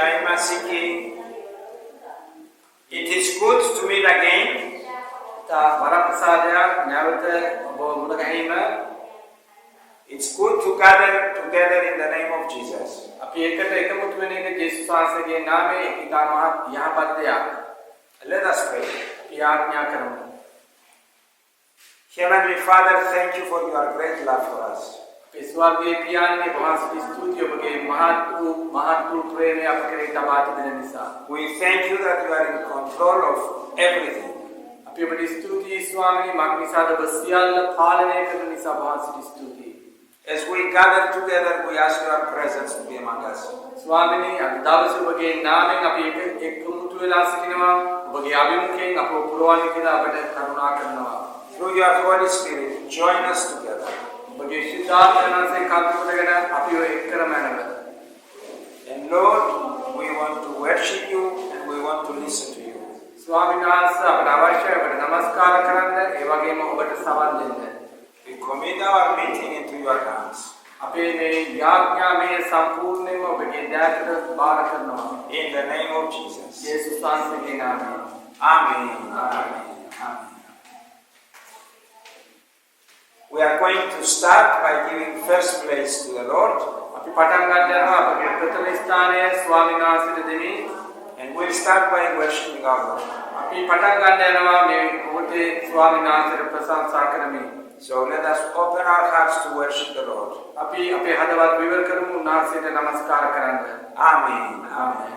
Jai Masiki. It is good to meet again. It's good to gather together in the name of Jesus. Let us pray. Heavenly Father, thank you for your great love for us. We thank you that you are in control of everything. As we gather together, we ask your presence to be among us. Through your Holy Spirit, join us together. And Lord, we want to worship you and we want to listen to you. We commit our meeting into your hands. In the name of Jesus. Amen. We are going to start by giving first place to the Lord. And we'll start by worshiping our Lord. So let us open our hearts to worship the Lord. Amen. Amen.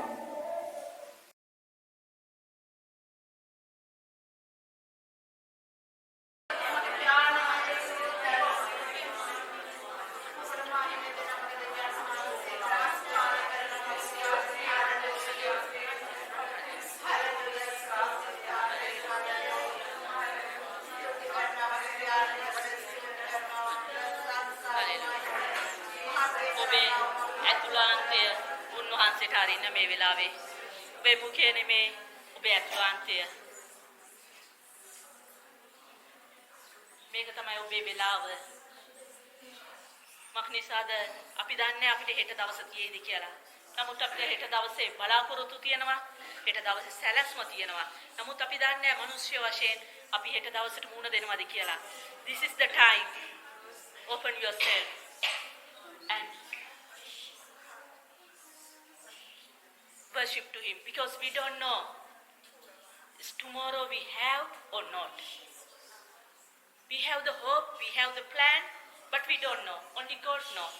This is the time. Open yourself and worship to him, because we don't know is tomorrow we have or not. We have the hope, we have the plan, but we don't know. Only God knows.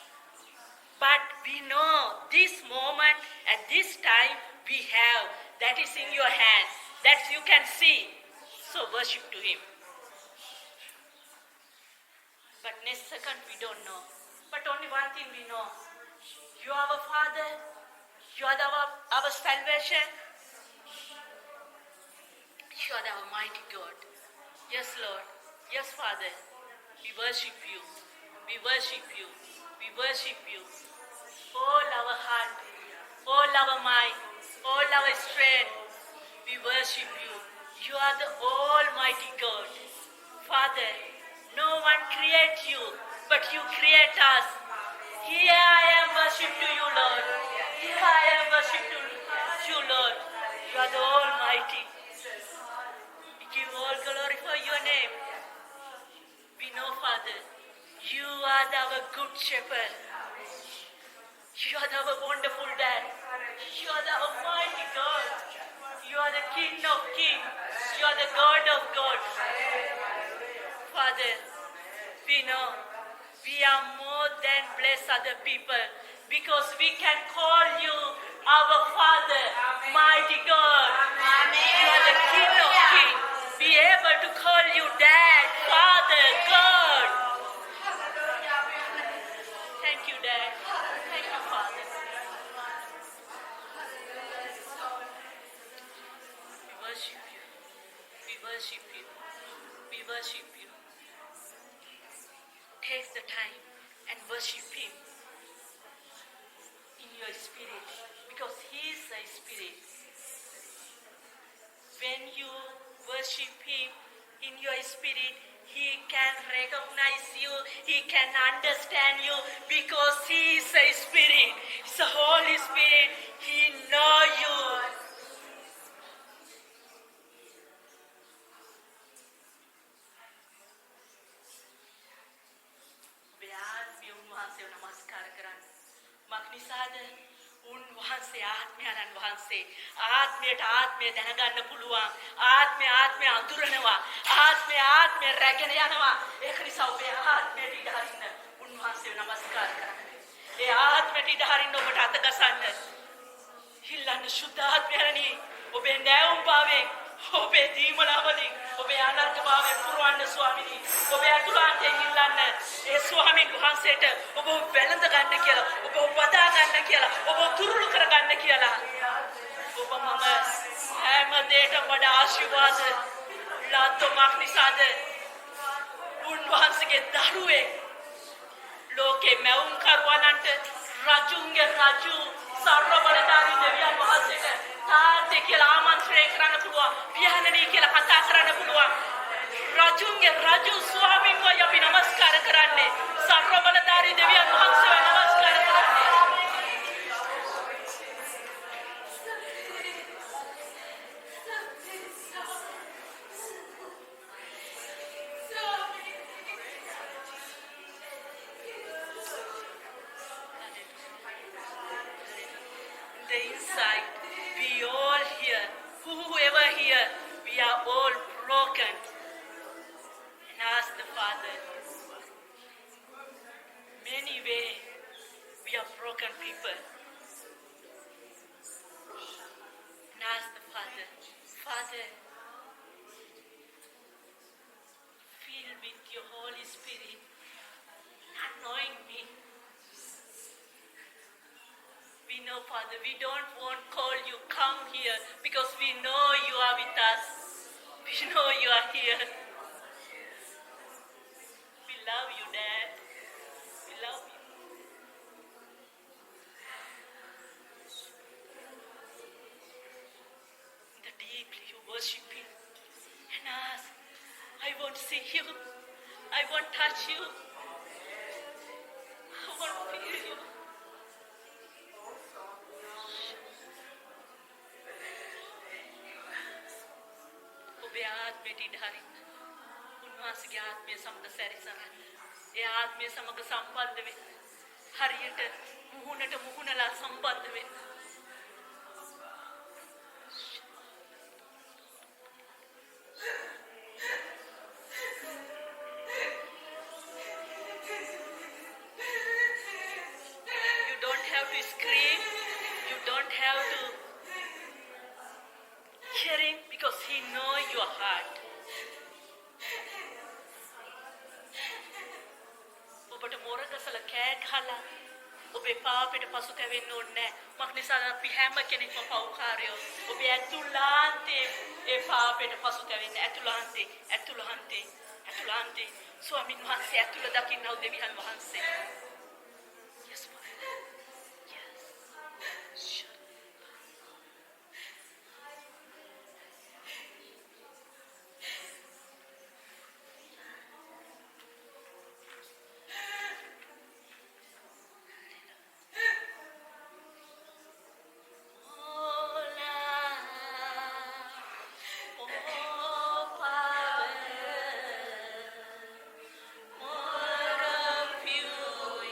But we know this moment at this time we have, that is in your hand, that you can see. So worship to him. But next second we don't know. But only one thing we know. You are our Father. You are our salvation. You are our mighty God. Yes, Lord. Yes, Father. We worship you. We worship you. We worship you. All our heart, all our mind, all our strength. We worship you. You are the Almighty God. Father, no one creates you, but you create us. Here I am worship to you, Lord. Here I am worship to you, Lord. You are the Almighty. We give all glory for your name. We know, Father, you are our good shepherd. You are our wonderful dad. You are the Almighty God. You are the King of kings. You are the God of gods. Father, we know we are more than blessed other people, because we can call you our Father, mighty God. You are the King of kings. Be able to call you Dad, Father, God. Thank you, Dad. Thank you, Father. We worship you. We worship you. We worship you. Take the time and worship him in your spirit, because he is a spirit. When you worship him in your spirit, He can recognize you. He can understand you because He is a Spirit. He's the Holy Spirit. He knows you. ආත්මය උන්වහන්සේව නමස්කාර කරන්න. මක්නිසාද උන්වහන්සේ ආත්මයන් වහන්සේ ආත්මයට ආත්මය දැනගන්න පුළුවන්. ආත්මය අඳුරනවා. ආත්මය රැගෙන යනවා. ඒක නිසා ඔබේ ආත්මයට ඉඩ හරින්න උන්වහන්සේව නමස්කාර කරන්න. ඒ ආත්මයට ඉඩ හරින්න ඔබට අත ගසන්න. හිල්ලන්න සුද්ධාත්මයනි ඔබේ නැවුම් භාවයෙන් ඔබේ දීමනාවලින් ඔබේ අනර්ථ භාවයෙන් පුරවන්න ස්වාමිනී. ඔබේ අතුලාන්තයෙන් ඉල්ලන්න ඒ ස්වාමීන් වහන්සේට ඔබ වැළඳ ගන්න කියලා, ඔබ වදා ගන්න කියලා, ඔබ තුරුළු කර ගන්න කියලා. ඔබ මම හැම දෙයකටම වඩා ආශිර්වාද ලද්දොමක් නිසාද උන්වහන්සේගේ දරුවේ ලෝකේ මැවුම් කරවන්නට රජුන්ගේ රජු සර්ව බලධාරී දෙවියන් වහන්සේට තාත්තේ කියලා ආමන්ත්‍රණය කරන්න පුළුවන්. පියාණනි කියලා කතා කරන්න පුළුවන්. රජුන්ගේ රජු ස්වාමීන් වහන්සේ අපි නමස්කාර කරන්නේ. සර්ව බලධාරී දෙවියන් වහන්සේව නමස්කාර කරන්නේ. The inside, we all here, whoever here, we are all broken. And ask the Father, many ways we are broken people. And ask the Father, Father, fill with your Holy Spirit, anoint me. We know, Father, we don't want to call you, come here, because we know you are with us. We know you are here. We love you, Dad. We love you. The deeply you worship Him and ask, I want to see you. I want to touch you. I want to feel you. ඔබේ ආත්මයට ඉඩ හරින්න. උන්වහන්සේගේ ආත්මය සමග සැරිසරන්න. ඒ ආත්මය සමග සම්බන්ධ වෙන්න. හරියට මුහුණට මුහුණලා සම්බන්ධ වෙන්න. You don't have to scream. You don't have to hearing because He knows your heart. ඔබට මොරගසල කෑ ගහලා ඔබේ පාපයට පසු තැවෙන්න ඕනේ නැහැ. මක්නිසාද අපි හැම කෙනෙක්ම පව්කාරයෝ. ඔබේ ඇතුළාන්තේ ඒ පාපයට පසු තැවෙන්න ඇතුළාන්තේ ස්වාමීන් වහන්සේ ඇතුළ දකින්නව දෙවියන් වහන්සේ. Yes, Father. Yes. Sure. More of you.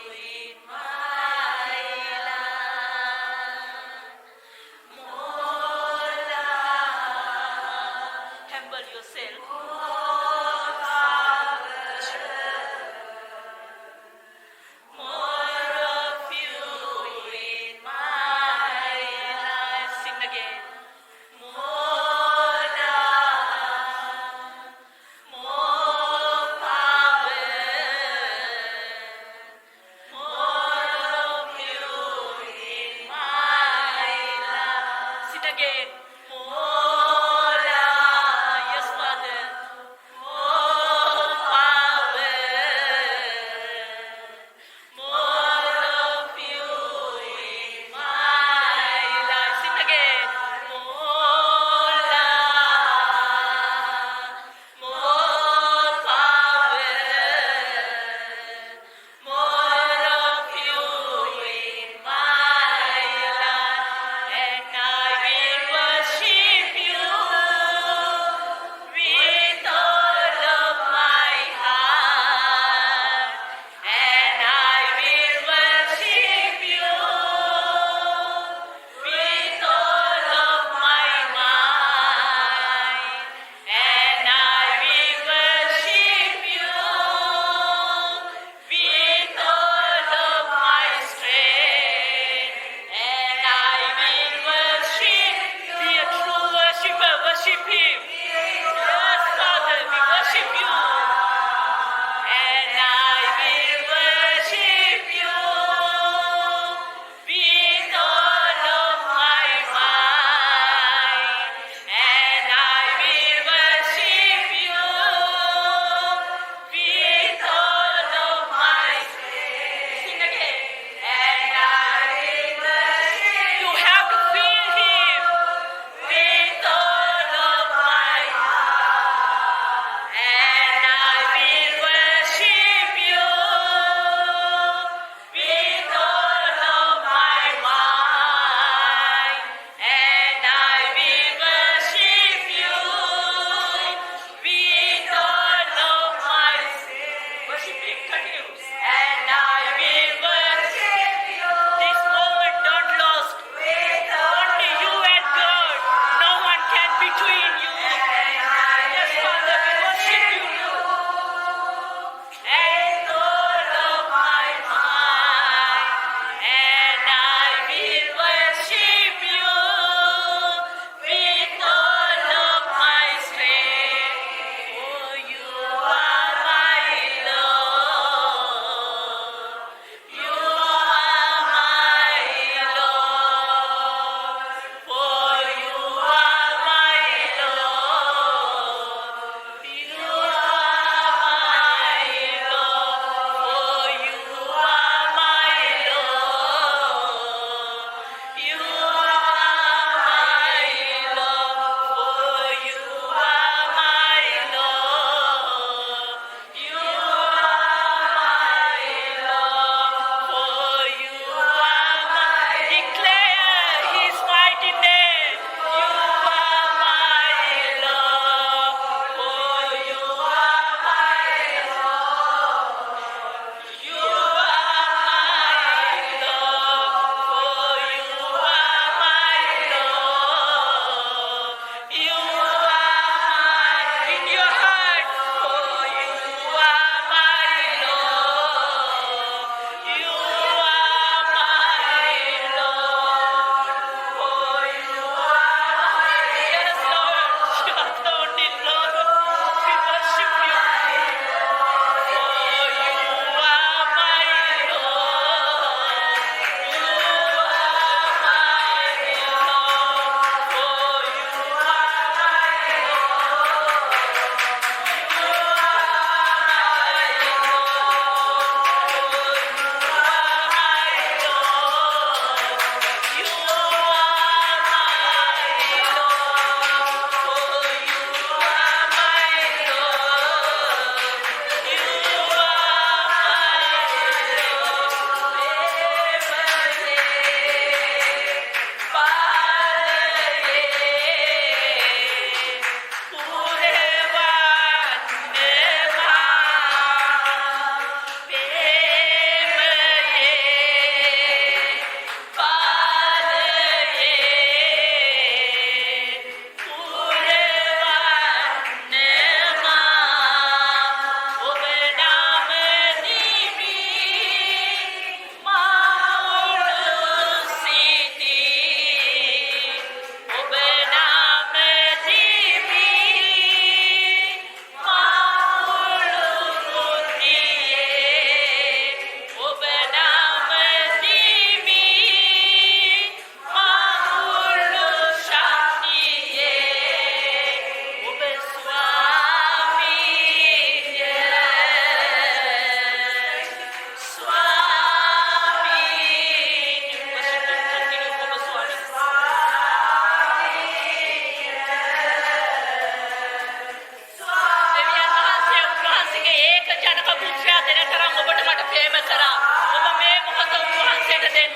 ප්‍රේම කරා. ඔබ මේ මොහොත උන්වහන්සේට දෙන්න.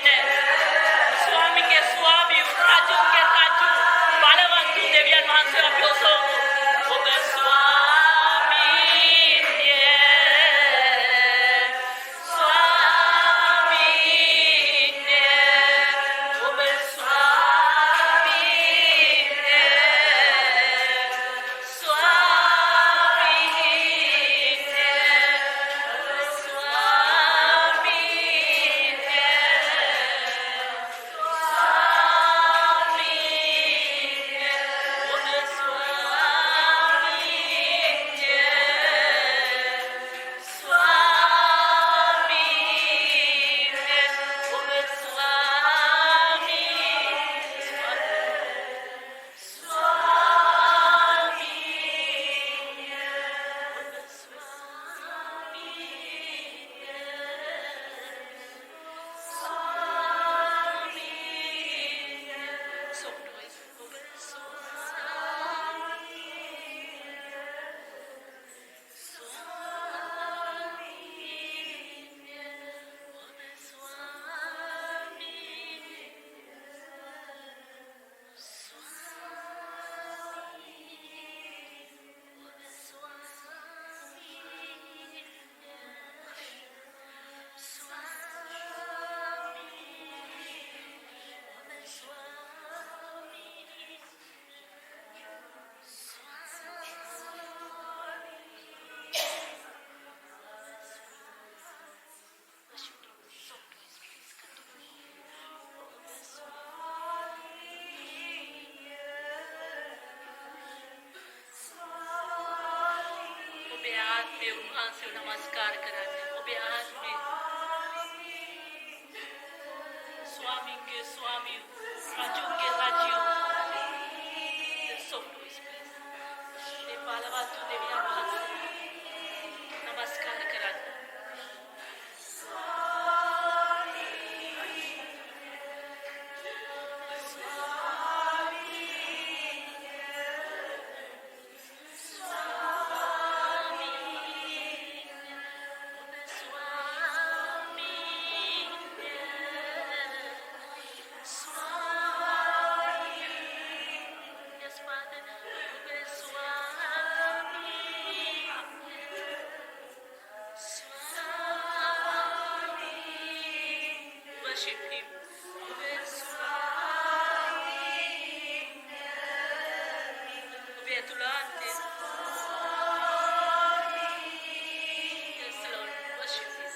ස්වාමීගේ ස්වාමී රජුගේ රජු බලවත් වූ දෙවියන් වහන්සේ අපි ඔසවමු. ඔබ ස්වාමීන්ය. ස්වාමීන්ය. ඔබ ස්වාමීන්ය. ඔබේ ආත්මය උන්වහන්සේව නමස්කාර කරන්න. ඔබේ ආත්මය ස්වාමීන්ගේ ස්වාමී රජුගේ රජු. Soft voice, please. මේ බලවත් වූ දෙවියන් වහන්සේ නමස්කාර කරන්න. Worship him. ඔබේ තුලාන්තේ. Yes, Lord. Worship him.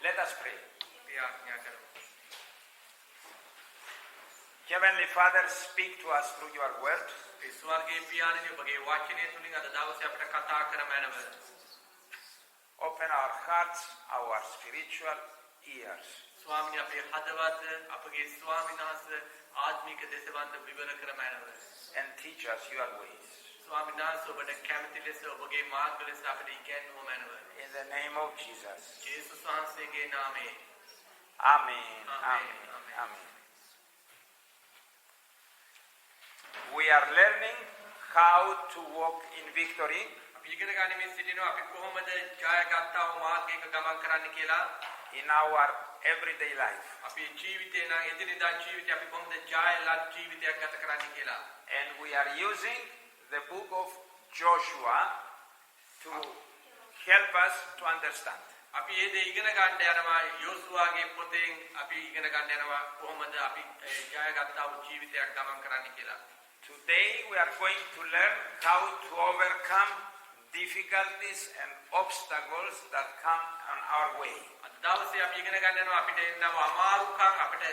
Let us pray. ප්‍රාර්ථනා කරමු. Heavenly Father, speak to us through your word. ඒ ස්වර්ගීය පියාණනි ඔබගේ වචනය තුලින් අද දවසේ අපට කතා කරමු. Open our hearts, our spiritual ears. ස්වාමීනි අපේ හදවත අපගේ ස්වාමීන් වහන්සේ ආත්මික දේශවන්ත විවර කරමු. And teach us your ways. ස්වාමීන් වහන්සේ ඔබට කැමති ලෙස ඔබගේ මාර්ග ලෙස අපට ඉගැන්වුවමු. In the name of Jesus. යේසුස් වහන්සේගේ නාමයෙන්. Amen. Amen. Amen. We are learning how to walk in victory අපි ඉගෙන ගන්න මේ සිටිනවා අපි කොහොමද ජය ගන්නව මාර්ගයක ගමන් කරන්න කියලා. in our everyday life. අපි ජීවිතේ නම් එදිනෙදා ජීවිතේ අපි කොහොමද ජයලත් ජීවිතයක් ගත කරන්න කියලා. And we are using the book of Joshua to help us to understand. අපි මේ දේ ඉගෙන ගන්න යනවා යෝසුවාගේ පොතෙන් අපි ඉගෙන ගන්න යනවා කොහොමද අපි ජය ගන්නව ජීවිතයක් ගමන් කරන්න කියලා. Today we are going to learn how to overcome difficulties and obstacles that come on our way. අද දවසේ අපි ඉගෙන ගන්න යනවා අපිට එනවා අමාරුකම් අපිට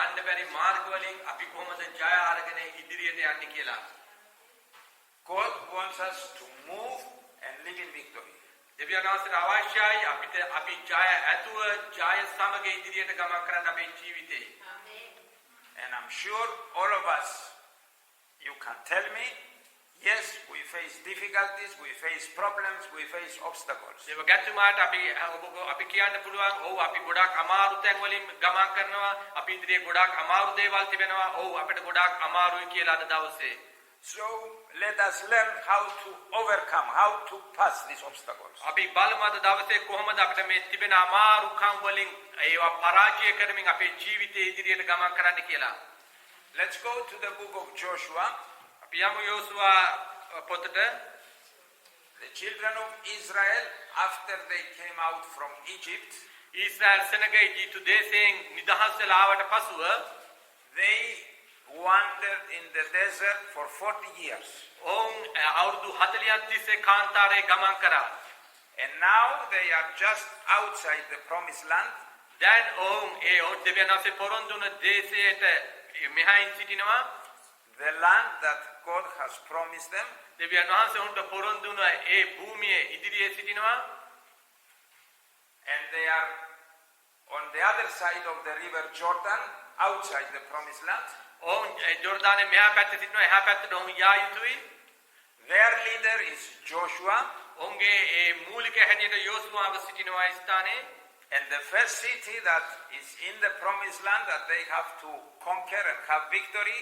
යන්න බැරි මාර්ග වලින් අපි කොහොමද ජය අරගෙන ඉදිරියට යන්නේ කියලා. God wants us to move and live in victory. දෙවියන් වහන්සේට අවශ්‍යයි අපිට අපි ජය ඇතුව ජය සමග ඉදිරියට ගමන් කරන්න අපේ ජීවිතේ. And I'm sure all of us, you can tell me, yes, we face difficulties, we face problems, we face obstacles. ඒක ගැටුමාට අපි කියන්න පුළුවන් ඔව් අපි ගොඩාක් අමාරු තැන් වලින් ගමන් කරනවා අපි ඉදිරියේ ගොඩාක් අමාරු දේවල් තිබෙනවා ඔව් අපිට ගොඩාක් අමාරුයි කියලා අද දවසේ. So let us learn how to overcome, how to pass these obstacles. අපි බලමු අද දවසේ කොහොමද අපිට මේ තිබෙන අමාරුකම් වලින් ඒවා පරාජය කරමින් අපේ ජීවිතයේ ඉදිරියට ගමන් කරන්න කියලා. Let's go to the book of Joshua. අපි යමු යෝසුවා පොතට. The children of Israel, after they came out from Egypt, Israel සෙනග ඊජිප්තු දේශයෙන් නිදහස් වෙලා ආවට පසුව they wandered in the desert for 40 years. ඔවුන් අවුරුදු 40ක් තිස්සේ කාන්තාරේ ගමන් කරා. And now they are just outside the promised land. දැන් ඔවුන් දෙවියන් වහන්සේ පොරොන්දු වුණ දේශයට මෙහායින් සිටිනවා. The land that God has promised them. දෙවියන් වහන්සේ උන්ට පොරොන්දු වුණ ඒ භූමියේ ඉදිරියේ සිටිනවා. And they are on the other side of the river Jordan, outside the promised land. ඔවුන් ජෝර්දානේ මෙහා පැත්තේ සිටිනවා එහා පැත්තට ඔවුන් යා යුතුයි. Their leader is Joshua. ඔවුන්ගේ ඒ මූලික හැටියට යෝසුවාව සිටිනවා ඒ ස්ථානයේ. And the first city that is in the promised land that they have to conquer and have victory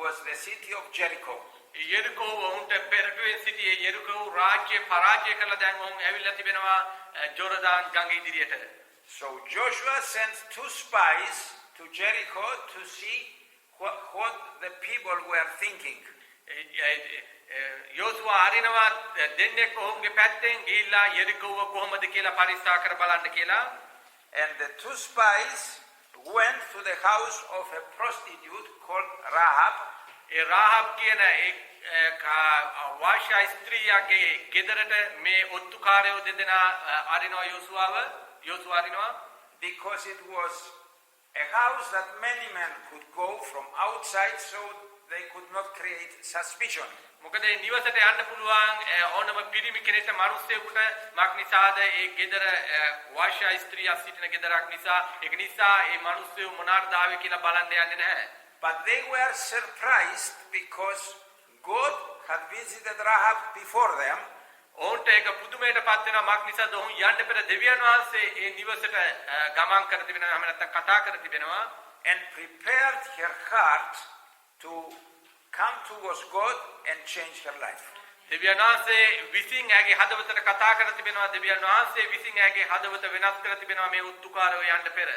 was the city of Jericho. යෙරිකෝ උන්ට පෙරටුවේ සිටියේ යෙරිකෝ රාජ්‍ය පරාජය කළ දැන් ඔවුන් ඇවිල්ලා තිබෙනවා ජෝර්දාන් ගඟ ඉදිරියට. So Joshua sent 2 spies to Jericho to see what the people were thinking. යෝසුවා අරිනවා දෙන්නෙක් ඔවුන්ගේ පැත්තෙන් ගිහිල්ලා යෙරිකෝව කොහොමද කියලා පරික්ෂා කර බලන්න කියලා. And the 2 spies went to the house of a prostitute called Rahab. ඒ රාහබ් කියන වාෂා ස්ත්‍රියගේ ගෙදරට මේ ඔත්තුකාරයෝ දෙදෙනා අරිනවා යෝසුවා අරිනවා. Because it was a house that many men could go from outside, so they could not create suspicion. මොකද ඒ නිවසට යන්න පුළුවන් ඕනම පිරිමි කෙනෙක්ට මිනිස්සෙකුට මක් නිසාද ඒ ගෙදර වාෂා ස්ත්‍රිය සිටින ගෙදරක් නිසා ඒක නිසා ඒ මිනිස්සු මොනාට දාවේ කියලා බලන්න යන්නේ නැහැ. But they were surprised because God had visited Rahab before them. ඔවුන්ට ඒක පුදුමයටපත් වෙනවා මක් නිසාද ඔවුන් යන්න පෙර දෙවියන් වහන්සේ ඒ නිවසට ගමන් කර තිබෙනවා හැම නැත්තම් කතා කර තිබෙනවා. And prepared her heart to come towards God and change her life. දෙවියන් වහන්සේ විසින් ඇගේ හදවතට කතා කර තිබෙනවා දෙවියන් වහන්සේ විසින් ඇගේ හදවත වෙනස් කර තිබෙනවා මේ උත්තුකාරයෝ යන්න පෙර.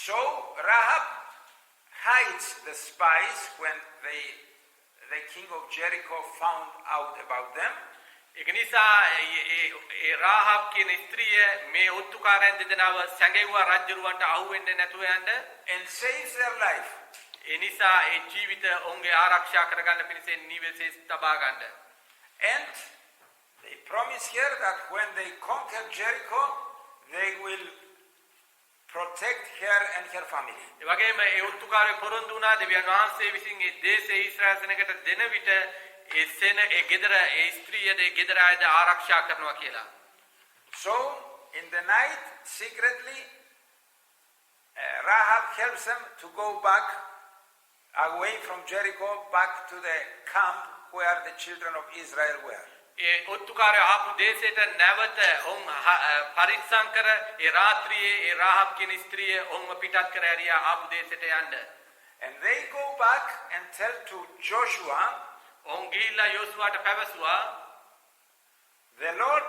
So Rahab hides the spies when the king of Jericho found out about them. ඒක නිසා ඒ රාහබ් කියන ස්ත්‍රිය මේ උත්තුකාරයන් දෙදෙනාව සැඟෙව්වා රජුරවන්ට අහු වෙන්නේ නැතුව යන්න and saves their life. ඒ නිසා ඒ ජීවිත ඔවුන්ගේ ආරක්ෂා කරගන්න පිණිස නිවෙසේ තබා ගන්න. And they promise here that when they conquer Jericho, they will protect her and her family. ඒ වගේම ඒ උත්තුකාරයෝ පොරොන්දු වුණා දෙවියන් වහන්සේ විසින් ඒ දේශයේ ඊශ්‍රායල් සෙනගට දෙන විට ඒ සෙන ඒ ගෙදර ඒ ස්ත්‍රියද ඒ ගෙදර අයද ආරක්ෂා කරනවා කියලා. So in the night secretly Rahab helps them to go back away from Jericho back to the camp where the children of Israel were. ඒ ඔත්තුකාරය ආපු දේශයට නැවත ඔවුන් පරිස්සම් කර ඒ රාත්‍රියේ ඒ රාහබ් කියන ස්ත්‍රිය ඔවුන්ව පිටත් කර ඇරියා ආපු දේශයට යන්න. And they go back and tell to Joshua, ඔවුන් ගිහිල්ලා යෝසුවාට පැවසුවා the Lord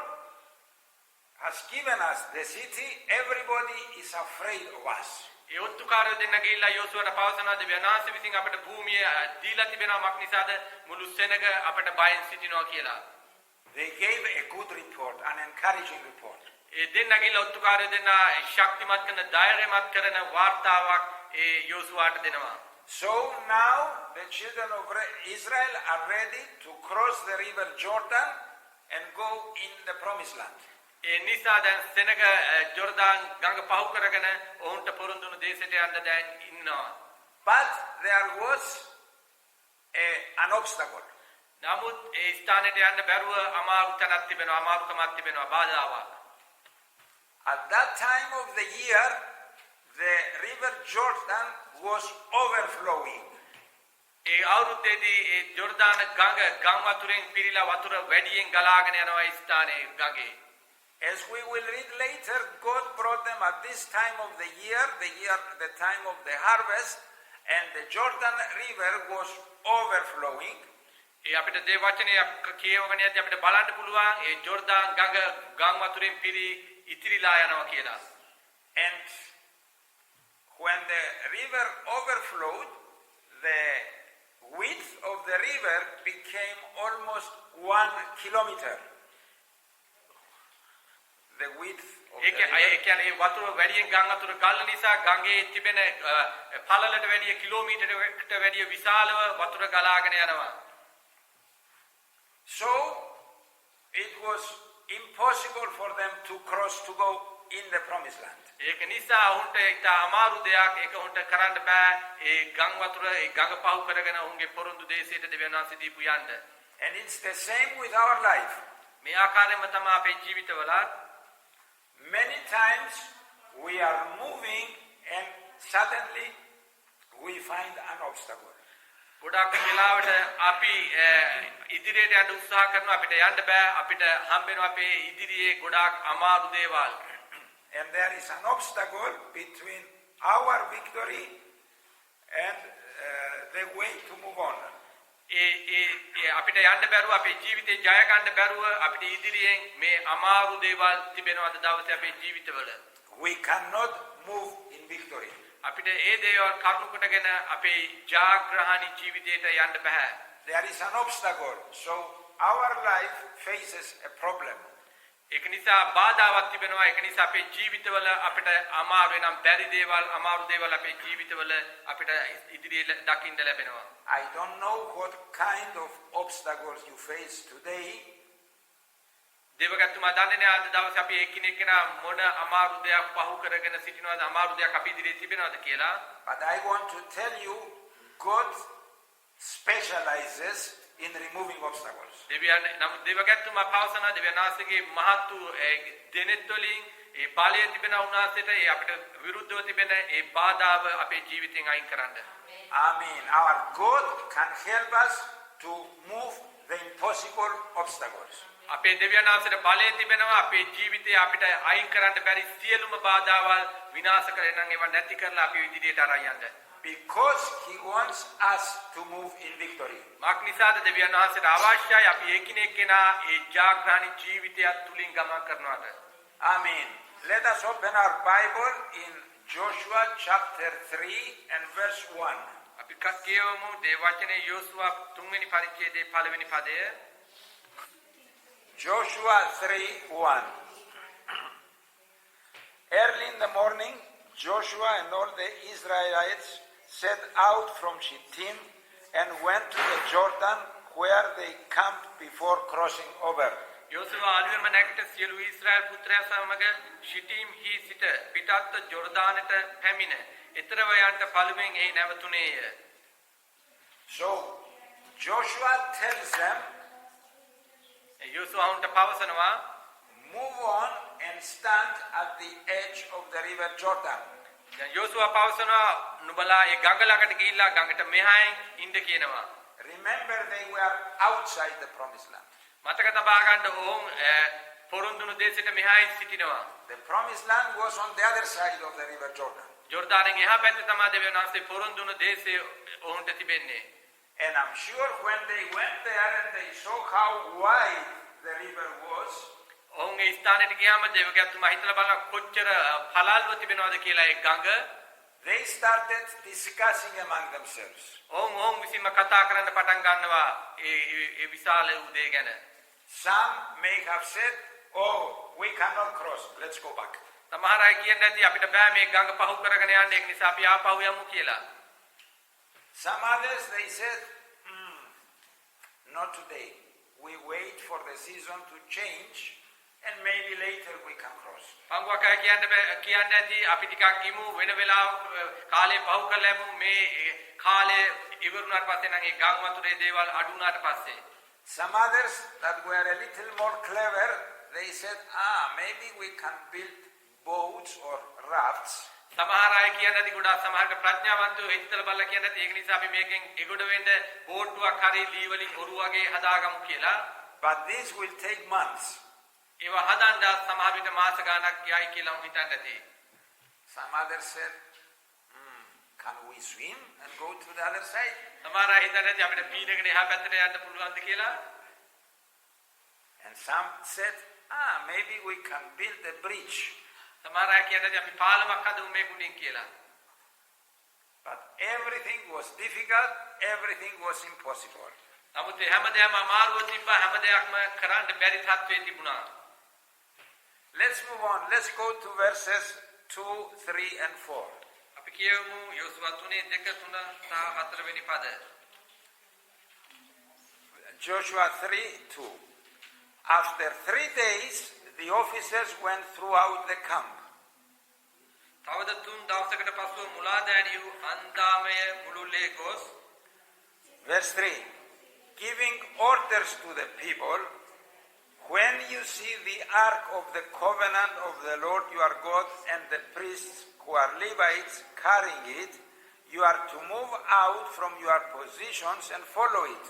has given us the city, everybody is afraid of us. ඒ ඔත්තුකාරය දෙන්න ගිහිල්ලා යෝසුවාට පවසනවා දෙවියන්වහන්සේ විසින් අපට භූමිය දීලා තිබෙනවා මක් නිසාද මුළු සෙනග අපට බයෙන් සිටිනවා කියලා. They gave a good report, an encouraging report. ඒ දෙන්න ගිහිල්ලා ඔත්තුකාරය දෙන්න ශක්තිමත් කරන ධෛර්යමත් කරන වාර්තාවක් ඒ යෝසුවාට දෙනවා. So now the children of Israel are ready to cross the river Jordan and go in the promised land. ඒ නිසා දැන් සෙනග ජෝර්දාන් ගඟ පහු කරගෙන ඔවුන්ට පොරොන්දුණු දේශයට යන්න දැන් ඉන්නවා. But there was an obstacle. නමුත් ඒ ස්ථානයට යන්න බැරුව අමාරු තැනක් තිබෙනවා අමාරුකමක් තිබෙනවා බාධාවක්. At that time of the year, the river Jordan was overflowing. ඒ අවුරුද්දේදී ඒ ජෝර්දාන ගඟ ගම් වතුරෙන් පිරීලා වතුර වැඩියෙන් ගලාගෙන යනවා ඒ ස්ථානයේ ගඟේ. As we will read later, God brought them at this time of the year, the time of the harvest, and the Jordan River was overflowing. ඒ අපිට දේ වචනේ කියවගෙන යද්දී අපිට බලන්න පුළුවන් ඒ ජෝර්දාන් ගඟ ගම් වතුරෙන් පිරී ඉතිරිලා යනවා කියලා. And when the river overflowed, the width of the river became almost 1 kilometer. The width of the river. ඒ කියන්නේ ඒ වතුර වැඩියෙන් ගම් වතුර ගල්න නිසා ගඟේ තිබෙන පළලට වැඩිය කිලෝමීටරයකට වැඩිය විශාලව වතුර ගලාගෙන යනවා. So it was impossible for them to cross to go in the promised land. ඒක නිසා උන්ට ඒක අමාරු දෙයක් ඒක උන්ට කරන්න බෑ ඒ ගම් වතුර ඒ ගඟ පහු කරගෙන උන්ගේ පොරොන්දු දේශයට දෙවියන්වහන්සේ දීපු යන්න. And it's the same with our life. මේ ආකාරයෙන්ම තමයි අපේ ජීවිතවල Many times we are moving and suddenly we find an obstacle. ගොඩක් වෙලාවට අපි ඉදිරියට යන්න උත්සාහ කරනවා අපිට යන්න බෑ අපිට හම්බෙනවා අපේ ඉදිරියේ ගොඩක් අමාරු දේවල්. And there is an obstacle between our victory and the way to move on. අපිට යන්න බැරුව අපේ ජීවිතේ ජය ගන්න බැරුව අපිට ඉදිරියෙන් මේ අමාරු දේවල් තිබෙනවා අද දවසේ අපේ ජීවිතවල. We cannot move in victory. අපිට ඒ දේවල් කරුණු කොටගෙන අපේ ජාග්‍රහණී ජීවිතයට යන්න බෑ. There is an obstacle, so our life faces a problem. ඒක නිසා බාධාවක් තිබෙනවා ඒක නිසා අපේ ජීවිතවල අපිට අමාරු වෙනම් බැරි දේවල් අමාරු දේවල් අපේ ජීවිතවල අපිට ඉදිරියේ දකින්න ලැබෙනවා. I don't know what kind of obstacles you face today. දේවගතුමා දන්නේ නැහැ අද දවසේ අපි එකිනෙක කෙනා මොන අමාරු දෙයක් පහු කරගෙන සිටිනවද අමාරු දෙයක් අපි ඉදිරියේ තිබෙනවද කියලා. But I want to tell you, God specializes in removing obstacles. දෙවියන් නම් දේවගතුමා පවසන දෙවියන්ාසගේ මහත් වූ දෙනෙත් වලින් ඒ බලය තිබෙන උන්වහන්සේට ඒ අපිට විරුද්ධව තිබෙන ඒ බාධාව අපේ ජීවිතෙන් අයින් කරන්න. Amen. Our God can help us to move the impossible obstacles. අපේ දෙවියන්ාසට බලය තිබෙනවා අපේ ජීවිතේ අපිට අයින් කරන්න බැරි සියලුම බාධාවල් විනාශ කරගෙන ඒවා නැති කරලා අපි ඉදිරියට අරන් යන්න. Because he wants us to move in victory. Mark නිසාද දෙවියන්ාසට අවශ්‍යයි අපි එකිනෙක කෙනා ඒ ජාග්‍රහණී ජීවිතයත් තුලින් ගමන් කරනවාට. Amen. Let us open our Bible in Joshua chapter 3 and verse 1. අපි කියවමු දේවවචනේ යෝසුවා 3 වෙනි පරිච්ඡේදයේ 1 වෙනි පදය. Joshua 3:1. Early in the morning, Joshua and all the Israelites set out from Shittim and went to the Jordan where they camped before crossing over. යෝසුවා අලුයම නැගිට සියලු ඊශ්‍රායල් පුත්‍රයන් සමග ශිටීම් හි සිට පිටත් ජෝර්දානට පැමිණ ඊතරව යන්ට පළුවෙන් එහි නැවතුණේය. So Joshua tells them, යෝසුවා උන්ට පවසනවා move on and stand at the edge of the river Jordan. දැන් යෝසුවා පවසනවා නුඹලා ඒ ගඟ ළඟට ගිහිල්ලා ගඟට මෙහායින් ඉන්න කියනවා. Remember, they were outside the promised land. මතක තබා ගන්න ඔවුන් පොරොන්දුණු දේශයට මෙහායින් සිටිනවා. The promised land was on the other side of the river Jordan. ජෝර්දානෙන් එහා පැත්තේ තමයි දෙවියන් වහන්සේ පොරොන්දුණු දේශය ඔවුන්ට තිබෙන්නේ. And I'm sure when they went there and they saw how wide the river was, ඔවුන් ඒ ස්ථානෙට ගියාම දෙවියන්තුමා හිතලා බලන කොච්චර පළල්ව තිබෙනවද කියලා ඒ ගඟ. they started discussing among themselves. ඔවුන් විසින්ම කතා කරන්න පටන් ගන්නවා ඒ විශාල උදේ ගැන. Some may have said, oh, we cannot cross, let's go back. සමහර අය කියන්නේ නැති අපිට බෑ මේ ගඟ පහු කරගෙන යන්න ඒක නිසා අපි ආපහු යමු කියලා. Some others, they said, not today. We wait for the season to change and maybe later we can cross. පංගුවක් අය කියන්නේ නැති අපි ටිකක් ඉමු වෙන වෙලාවක කාලේ පහු කරලා යමු මේ කාලේ ඉවරුණාට පස්සේ නම් ඒ ගම් වතුරේ දේවල් අඩු වුණාට පස්සේ. Some others that were a little more clever, they said, maybe we can build boats or rafts. සමහර අය කියන්නේ නැති ගොඩාක් සමහරට ප්‍රඥාවන්තයෝ හිතලා බලලා කියන්නේ නැති ඒක නිසා අපි මේකෙන් එගොඩ වෙන්න බෝට්ටුවක් හරි ලී වලින් ඔරු වගේ හදාගමු කියලා. But this will take months. ඒවා හදන්න සමහර විට මාස ගාණක් යයි කියලා හිතන්නේ නැති. Some others said, can we swim and go to the other side? සමහර අය හිතන්නේ නැති අපිට පීනගෙන එහා පැත්තට යන්න පුළුවන්ද කියලා. And some said, maybe we can build a bridge. සමහර අය කියන්නේ නැති අපි පාලමක් හදමු මේ කුඩින් කියලා. But everything was difficult, everything was impossible. නමුත් හැමදේම අමාරුව තිබ්බා හැමදේක්ම කරන්න බැරි තත්ත්වයේ තිබුණා. Let's move on. Let's go to verses 2, 3 and 4. අපි කියමු යෝසුවා 3 2 3 සහ 4 වෙනි පද. Joshua 3, 2. After 3 days, the officers went throughout the camp. තවද 3 දවසකට පසුව මුලාදෑනියු අන්දාමය මුළුල්ලේ ගොස්. Verse 3. Giving orders to the people, when you see the ark of the covenant of the Lord your God and the priests who are Levites carrying it, you are to move out from your positions and follow it.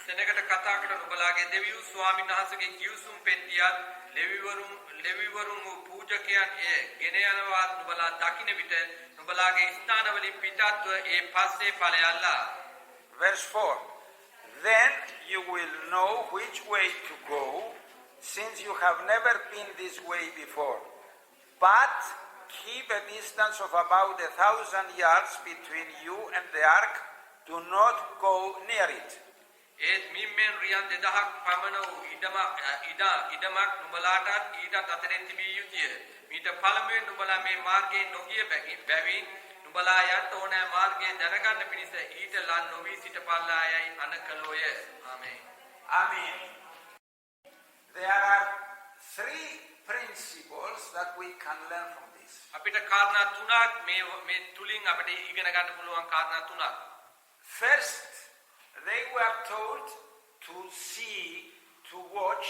සෙනගට කතා කරන නුඹලාගේ දෙවියෝ ස්වාමීන් වහන්සේගේ කිව්සුම් පෙට්ටියත් ලෙවිවරුන් වූ පූජකයන් ගෙන යනවා නුඹලා දකින්න විට නුඹලාගේ ස්ථානවලින් පිටත්ව ඒ පස්සේ ඵලයල්ලා. Verse 4. Then you will know which way to go, since you have never been this way before. But keep a distance of about 1,000 yards between you and the ark. Do not go near it. ඒත් මිම්මෙන් රියන් 2000ක් පමණ වූ ඉඩමක් නුඹලාටත් ඊටත් අතරින් තිබිය යුතුය. මීට පළමුවෙන් නුඹලා මේ මාර්ගයෙන් නොගිය බැවින් නුඹලා යන්න ඕනෑ මාර්ගය දැනගන්න පිණිස ඊට ලන් නොවී සිටපල්ලා යයි අනකලෝය. ආමේන්. Amen. There are 3 principles that we can learn from this. අපිට කාරණා තුනක් මේ තුලින් අපිට ඉගෙන ගන්න පුළුවන් කාරණා තුනක්. First, they were told to see, to watch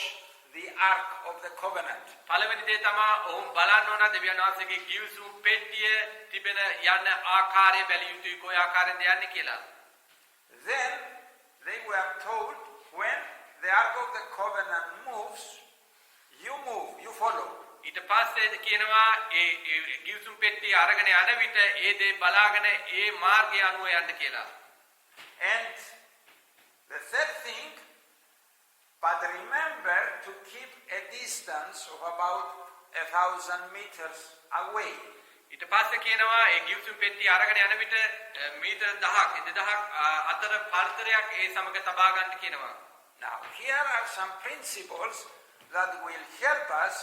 the ark of the covenant. පළවෙනි දේ තමයි ඔවුන් බලන්න ඕන දෙවියන් වහන්සේගේ කිව්සුම් පෙට්ටිය තිබෙන යන ආකාරය බැලිය යුතුයි කොයි ආකාරයෙන්ද යන්නේ කියලා. Then they were told when the ark of the covenant moves, you move, you follow. ඊට පස්සේ කියනවා ඒ කිව්සුම් පෙට්ටිය අරගෙන යන විට ඒ දේ බලාගෙන ඒ මාර්ගය අනුව යන්න කියලා. And the third thing, but remember to keep a distance of about 1,000 meters away. ඊට පස්සේ කියනවා ඒ කිව්සුම් පෙට්ටිය අරගෙන යන විට මීටර් 1000ක් 2000ක් අතර පරතරයක් ඒ සමග තබා ගන්න කියනවා. Now here are some principles that will help us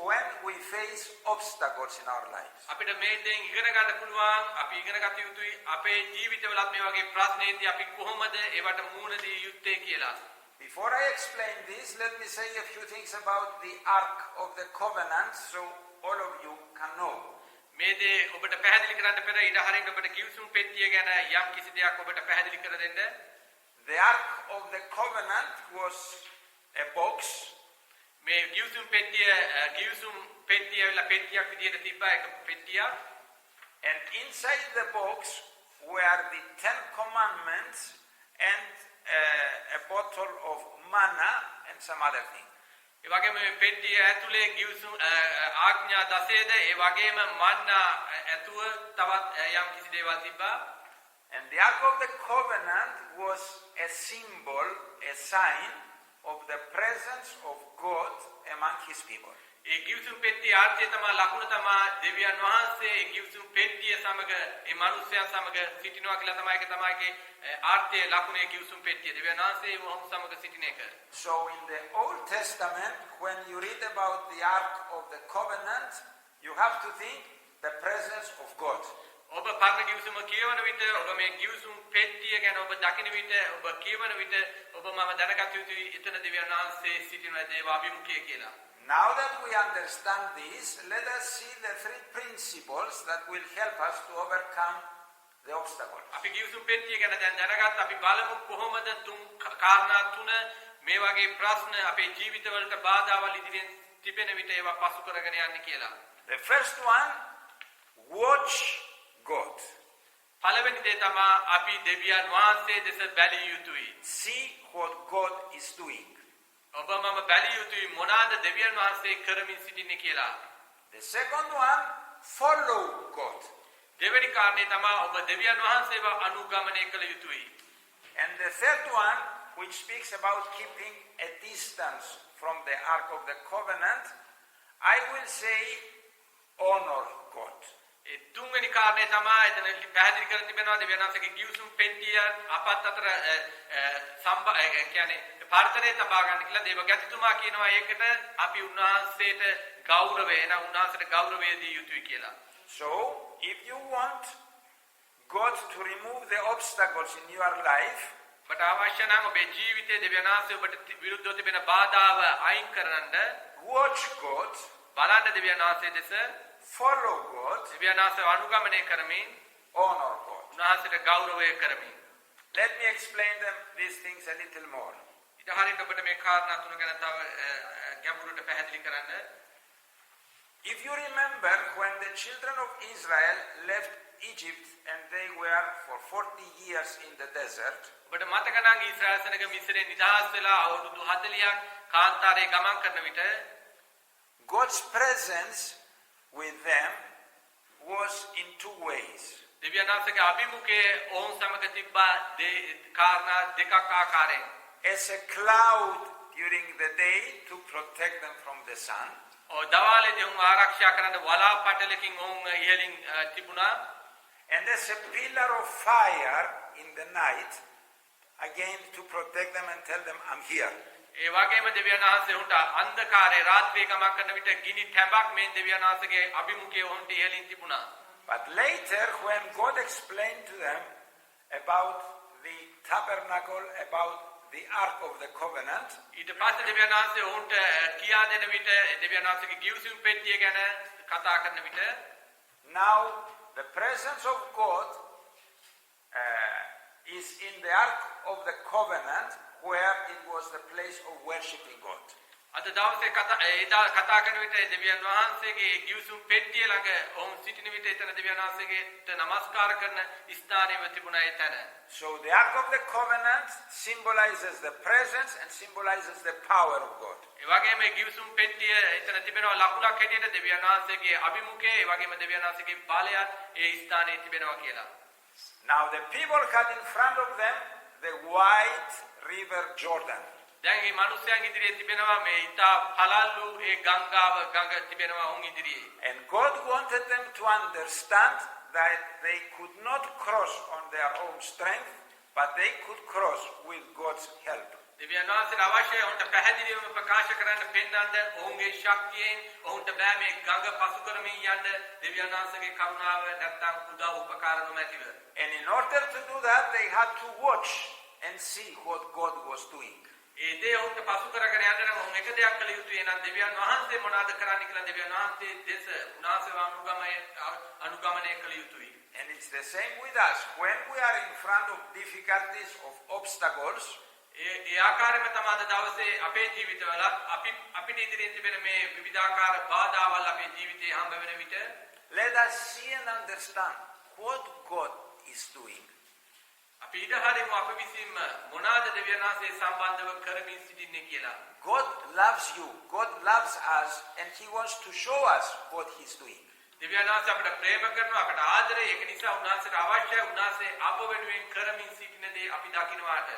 when we face obstacles in our lives. අපිට මේ දේ ඉගෙන ගන්න පුළුවන් අපි ඉගෙන ගත යුතුයි අපේ ජීවිතවලත් මේ වගේ ප්‍රශ්නේදී අපි කොහොමද ඒවට මුහුණ දී යුත්තේ කියලා. Before I explain this, let me say a few things about the Ark of the Covenant so all of you can know. මේ දේ ඔබට පැහැදිලි කරන්න පෙර ඊට හරියට ඔබට කිව්සුම් පෙට්ටිය ගැන යම් කිසි දෙයක් ඔබට පැහැදිලි කර දෙන්න. The Ark of the Covenant was a box. මේ කිව්සුම් පෙට්ටිය වෙලා පෙට්ටියක් විදියට තිබ්බා ඒක පෙට්ටියක්. And inside the box were the 10 commandments and a bottle of manna and some other thing. ඒ වගේම මේ පෙට්ටිය ඇතුලේ ගිවිසුම් ආඥා 10ද ඒ වගේම මන්නා ඇතුව තවත් යම් කිසි දේවල් තිබ්බා. And the Ark of the Covenant was a symbol, a sign of the presence of God among his people. ඒ ගිවිසුම් පෙට්ටිය ආර්ථය තමයි ලකුණ තමයි දෙවියන් වහන්සේ ඒ ගිවිසුම් පෙට්ටිය සමග ඒ මිනිස්යන් සමග සිටිනවා කියලා තමයි ඒක තමයි ආර්ථයේ ලකුණේ ගිවිසුම් පෙට්ටිය දෙවියන් වහන්සේ වහු සමග සිටින එක. So in the Old Testament, when you read about the Ark of the Covenant, you have to think the presence of God. ඔබ පරණ ගිවිසුම කියවන විට ඔබ මේ ගිවිසුම් පෙට්ටිය ගැන ඔබ දකින විට ඔබ කියවන විට ඔබ මම දැනගත යුතුයි එතන දෙවියන් වහන්සේ සිටින දේව අභිමුඛය කියලා. Now that we understand this, let us see the three principles that will help us to overcome the obstacles. අපි ගිවිසුම් පෙට්ටිය ගැන දැන් දැනගත්ත අපි බලමු කොහොමද තුන් කාරණා තුන මේ වගේ ප්‍රශ්න අපේ ජීවිතවලට බාධාවල් ඉදිරියෙන් තිබෙන විට ඒවා පසු කරගෙන යන්නේ කියලා. The first one, watch God. පළවෙනි දේ තමයි අපි දෙවියන් වහන්සේ දෙස බැලිය යුතුයි. See what God is doing. ඔබ මම බැලිය යුතුයි මොනවාද දෙවියන් වහන්සේ කරමින් සිටින්නේ කියලා. The second one, follow God. දෙවෙනි කාරණේ තමයි ඔබ දෙවියන් වහන්සේව අනුගමනය කළ යුතුයි. And the third one, which speaks about keeping a distance from the Ark of the Covenant, I will say honor God. ඒ තුන්වෙනි කාරණේ තමයි එතන පැහැදිලි කර තිබෙනවා දෙවියන් වහන්සේගේ ගිවිසුම් පෙට්ටිය අපත් අතර කියන්නේ පාර්ථනේ තබා ගන්න කියලා දේවගතිතුමා කියනවා ඒකට අපි උන්වහන්සේට ගෞරවය එන උන්වහන්සේට ගෞරවය දී යුතුයි කියලා. So, if you want God to remove the obstacles in your life, ඔබට අවශ්‍ය නම් ඔබේ ජීවිතයේ දෙවියන් වහන්සේ ඔබට විරුද්ධව තිබෙන බාධාව අයින් කරන්න watch God, බලන්න දෙවියන් වහන්සේ දෙස follow God, දෙවියන් වහන්සේව අනුගමනය කරමින් honor God. උන්වහන්සේට ගෞරවය කරමින්. Let me explain these things a little more. ඊට හරියට ඔබට මේ කාරණා තුන ගැන තව ගැඹුරට පැහැදිලි කරන්න. If you remember when the children of Israel left Egypt and they were for 40 years in the desert, ඔබට මතක නම් ඊශ්‍රායල් සෙනග මිස්රේ නිදහස් වෙලා අවුරුදු 40ක් කාන්තාරේ ගමන් කරන විට God's presence with them was in two ways. දෙවියන් වහන්සේගේ අභිමුඛයේ ඔවුන් සමග තිබ්බා කාරණා දෙකක් ආකාරයෙන්. As a cloud during the day to protect them from the sun, දවාලේදී ඔවුන් ආරක්ෂා කරන්න වලා පටලකින් ඔවුන් ඉහළින් තිබුණා. and as a pillar of fire in the night, again to protect them and tell them, I'm here. ඒ වගේම දෙවියන් වහන්සේ උන්ට අන්ධකාරයේ රාත්‍රියේ ගමන් කරන විට ගිනි තැඹක් මේ දෙවියන් වහන්සේගේ අභිමුඛයේ උන්ට ඉහළින් තිබුණා. But later, when God explained to them about the tabernacle, about the Ark of the Covenant, ඊට පස්සේ දෙවියන් වහන්සේ උන්ට කියා දෙන විට දෙවියන් වහන්සේගේ ගිවිසුම් පෙට්ටිය ගැන කතා කරන විට now the presence of God is in the Ark of the Covenant, where it was the place of worshiping God. අද දවසේ කතා කරන විට දෙවියන් වහන්සේගේ ගිවිසුම් පෙට්ටිය ළඟ ඔවුන් සිටින විට එතන දෙවියන් වහන්සේට නමස්කාර කරන ස්ථානයව තිබුණා එතන. So the Ark of the Covenant symbolizes the presence and symbolizes the power of God. ඒ වගේම ගිවිසුම් පෙට්ටිය එතන තිබෙනවා ලකුණක් හැටියට දෙවියන් වහන්සේගේ අභිමුඛය ඒ වගේම දෙවියන් වහන්සේගේ බලයත් ඒ ස්ථානයේ තිබෙනවා කියලා. Now the people had in front of them the white river Jordan. දැන් මේ මිනිස්යන් ඉදිරියේ තිබෙනවා මේ ඊතා පළල්ලු ඒ ගංගාව ගඟ තිබෙනවා උන් ඉදිරියේ. And God wanted them to understand that they could not cross on their own strength, but they could cross with God's help. දෙවියන් වහන්සේට අවශ්‍යයි උන්ට පැහැදිලිවම ප්‍රකාශ කරන්න පෙන්වන්න ඔවුන්ගේ ශක්තියෙන් ඔවුන්ට බෑ මේ ගඟ පසු කරමින් යන්න දෙවියන් වහන්සේගේ කරුණාව නැත්තම් උදව් උපකාර නොමැතිව. And in order to do that, they had to watch and see what God was doing. ඒ දේ ඔවුන්ට පසු කරගෙන යන්න නම් ඔවුන් එක දෙයක් කළ යුතුයි නම් දෙවියන් වහන්සේ මොනවද කරන්නේ කියලා දෙවියන් වහන්සේ දෙස උන්වහන්සේව අනුගමනය කළ යුතුයි. And it's the same with us. When we are in front of difficulties, of obstacles, ඒ ආකාරයෙන්ම තමයි අද දවසේ අපේ ජීවිතවල අපිට ඉදිරියෙන් තිබෙන මේ විවිධාකාර බාධාවල් අපේ ජීවිතේ හම්බ වෙන විට let us see and understand what God is doing. අපි ඊට හරියම අප විසින්ම මොනවාද දෙවියන් වහන්සේ සම්බන්ධව කරමින් සිටින්නේ කියලා. God loves you. God loves us, and He wants to show us what He's doing. දෙවියන් වහන්සේ අපට ප්‍රේම කරනවා, අපට ආදරේ. ඒක නිසා උන්වහන්සේට අවශ්‍යයි උන්වහන්සේ අප වෙනුවෙන් කරමින් සිටින දේ අපි දකින්නවාට.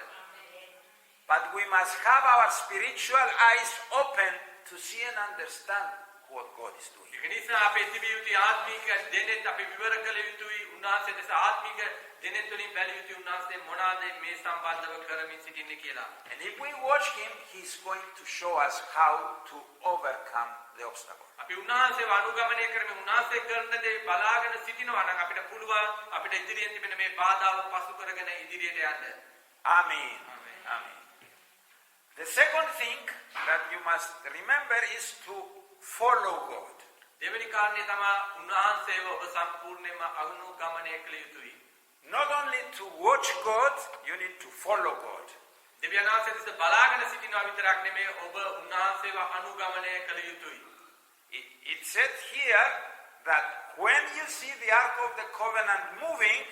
But we must have our spiritual eyes open to see and understand what God is doing. ඒක නිසා අපේ තිබිය යුතු ආත්මික දෙනෙත් අපි විවර කළ යුතුයි. උන්වහන්සේ දෙස ආත්මික දෙනෙත් වලින් බැලිය යුතුයි උන්වහන්සේ මොනවාද මේ සම්බන්ධව කරමින් සිටින්නේ කියලා. And if we watch Him, He's going to show us how to overcome the obstacle. අපි උන්වහන්සේව අනුගමනය කරමින් උන්වහන්සේ කරන දේ බලාගෙන සිටිනවා නම් අපිට පුළුවන් අපිට ඉදිරියෙන් තිබෙන මේ බාධාව පසු කරගෙන ඉදිරියට යන්න. Amen. Amen. The second thing that you must remember is to follow God. දෙවෙනි කාරණේ තමයි උන්වහන්සේව ඔබ සම්පූර්ණයෙන්ම අනුගමනය කළ යුතුයි. Not only to watch God, you need to follow God. දෙවියන් වහන්සේ දෙස බලාගෙන සිටිනවා විතරක් නෙමෙයි ඔබ උන්වහන්සේව අනුගමනය කළ යුතුයි. It said here that when you see the Ark of the Covenant moving,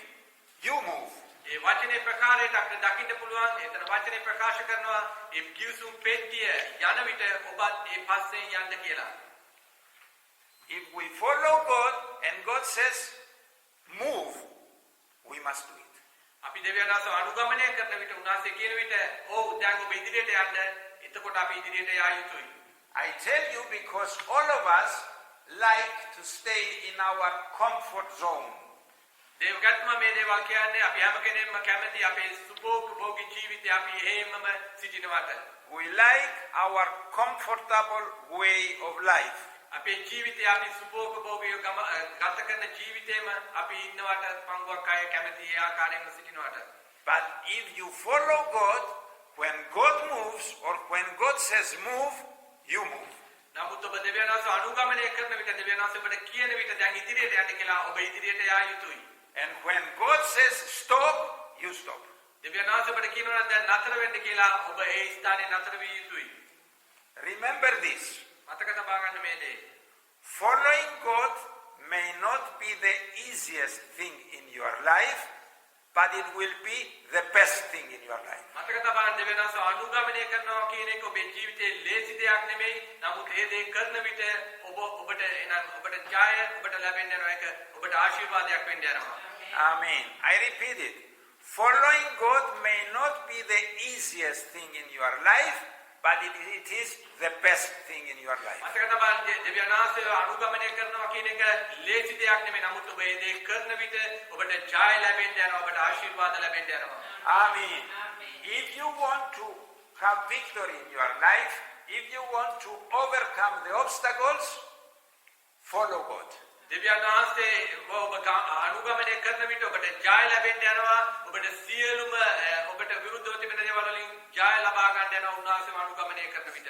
you move. ඒ වචනේ ප්‍රකාරයට අපිට දකින්න පුළුවන්. එතන වචනේ ප්‍රකාශ කරනවා ඒ කිව්සුම් පෙට්ටිය යන විට ඔබත් ඒ පස්සෙන් යන්න කියලා. If we follow God and God says move, we must do it. අපි දෙවියන් වහන්සේ අනුගමනය කරන විට උන්වහන්සේ කියන විට ඔව් දැන් ඔබ ඉදිරියට යන්න. එතකොට අපි ඉදිරියට යා යුතුයි. I tell you because all of us like to stay in our comfort zone. දේවගත්ම මේ දේවල් කියන්නේ අපි හැම කෙනෙක්ම කැමති අපේ සුඛෝපභෝගී ජීවිතය අපි එහෙමම සිටිනවට. We like our comfortable way of life. අපේ ජීවිතය අපි සුඛෝපභෝගීව ගත කරන ජීවිතේම අපි ඉන්නවට පංගුවක් අය කැමති ඒ ආකාරයෙන්ම සිටිනවට. But if you follow God, when God moves or when God says move, you move. නමුත් ඔබ දෙවියන් වහන්සේ අනුගමනය කරන විට දෙවියන් වහන්සේ ඔබට කියන විට දැන් ඉදිරියට යන්න කියලා ඔබ ඉදිරියට යා යුතුයි. And when God says stop, you stop. දෙවියන් වහන්සේ ඔබට කියනවා නම් දැන් නතර වෙන්න කියලා ඔබ ඒ ස්ථානයේ නතර විය යුතුයි. Remember this. මතක තබා ගන්න මේ දේ. Following God may not be the easiest thing in your life, but it will be the best thing in your life. මතක තබා ගන්න දෙවියන් වහන්සේ අනුගමනය කරනවා කියන එක ඔබේ ජීවිතයේ ලේසි දෙයක් නෙමෙයි. නමුත් ඒ දේ කරන විට ඔබට එනම් ඔබට ජය ඔබට ලැබෙන්න යනවා. ඒක ඔබට ආශිර්වාදයක් වෙන්න යනවා. Amen. I repeat it. Following God may not be the easiest thing in your life, but it is the best thing in your life. මතක තබා දෙවියන් වහන්සේ අනුගමනය කරනවා කියන එක ලේසි දෙයක් නෙමෙයි. නමුත් ඔබ ඒ දේ කරන විට ඔබට ජය ලැබෙන්න යනවා. ඔබට ආශිර්වාද ලැබෙන්න යනවා. Amen. If you want to have victory in your life, if you want to overcome the obstacles, follow God. දෙවියන් වහන්සේ ඔබ අනුගමනය කරන විට ඔබට ජය ලැබෙන්න යනවා. ඔබට සියලුම ඔබට විරුද්ධව තිබෙන දේවල් වලින් ජය ලබා ගන්න යනවා උන්වහන්සේව අනුගමනය කරන විට.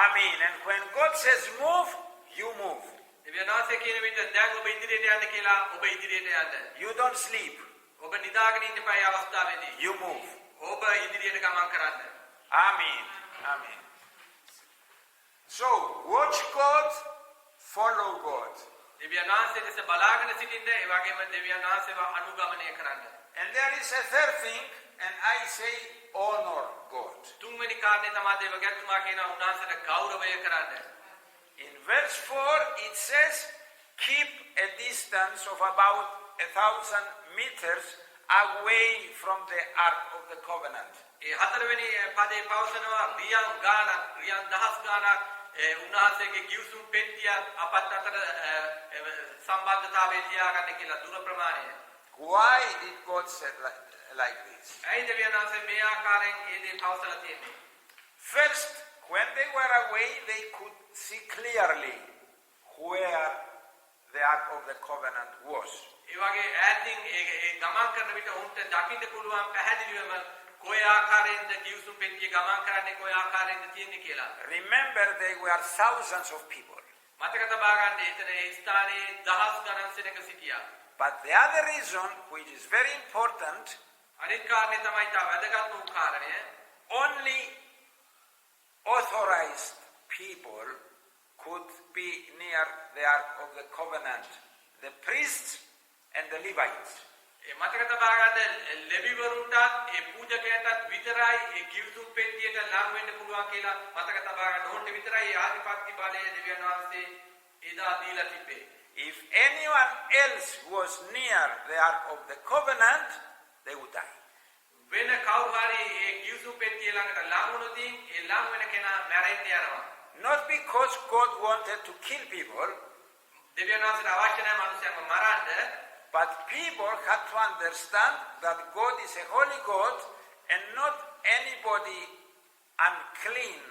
Amen. And when God says move, you move. දෙවියන් වහන්සේ කියන විට දැන් ඔබ ඉදිරියට යන්න කියලා ඔබ ඉදිරියට යන්න. You don't sleep. ඔබ නිදාගෙන ඉන්න එපා ඒ අවස්ථාවේදී. You move. ඔබ ඉදිරියට ගමන් කරන්න. Amen. Amen. So, watch God, follow God. දෙවියන් වහන්සේ දෙස බලාගෙන සිටින්න ඒ වගේම දෙවියන් වහන්සේව අනුගමනය කරන්න. And there is a third thing, and I say honor God. තුන්වෙනි කාරණේ තමයි දේවගත්තුමා කියන උන්වහන්සේට ගෞරවය කරන්න. In verse 4 it says, keep a distance of about 1,000 meters away from the Ark of the Covenant. ඒ හතරවෙනි පදේ පවසනවා රියන් දහස් ගානක් උන්වහන්සේගේ කිව්සුම් පෙට්ටිය අපත් අතර සම්බන්ධතාවය තියාගන්න කියලා දුර ප්‍රමාණය. Why did God say like this? ඇයි දෙවියන් වහන්සේ මේ ආකාරයෙන් ඒ දේ පවසලා තියෙන්නේ? First, when they were away, they could see clearly where the Ark of the Covenant was. ඒ වගේ ඈතින් ඒ ගමන් කරන විට උන්ට දකින්න පුළුවන් පැහැදිලිවම කොයි ආකාරයෙන්ද කිව්සුම් පෙට්ටිය ගමන් කරන්නේ කොයි ආකාරයෙන්ද තියෙන්නේ කියලා. Remember, they were thousands of people. මතක තබා ගන්න එතන ඒ ස්ථානයේ දහස් ගණන් සෙනඟ සිටියා. But the other reason, which is very important, අනිත් කාරණේ තමයි තා වැදගත් වූ කාරණය. only authorized people could be near the Ark of the Covenant, the priests and the Levites. මතක තබා ගන්න ලෙවිවරුන්ටත් ඒ පූජකයන්ටත් විතරයි ඒ ගිවිසුම් පෙට්ටියට ලං වෙන්න පුළුවන් කියලා මතක තබා ගන්න ඕනේ විතරයි ඒ ආධිපත්‍ය බලය දෙවියන් වහන්සේ එදා දීලා තිබේ. If anyone else was near the Ark of the Covenant, they would die. වෙන කවුරු හරි ඒ ගිවිසුම් පෙට්ටිය ළඟට ලං වුණොත් ඒ ලං වෙන කෙනා මැරෙන්න යනවා. Not because God wanted to kill people, දෙවියන් වහන්සේට අවශ්‍ය නැහැ මිනිස්යන්ව මරන්න. but people had to understand that God is a holy God and not anybody unclean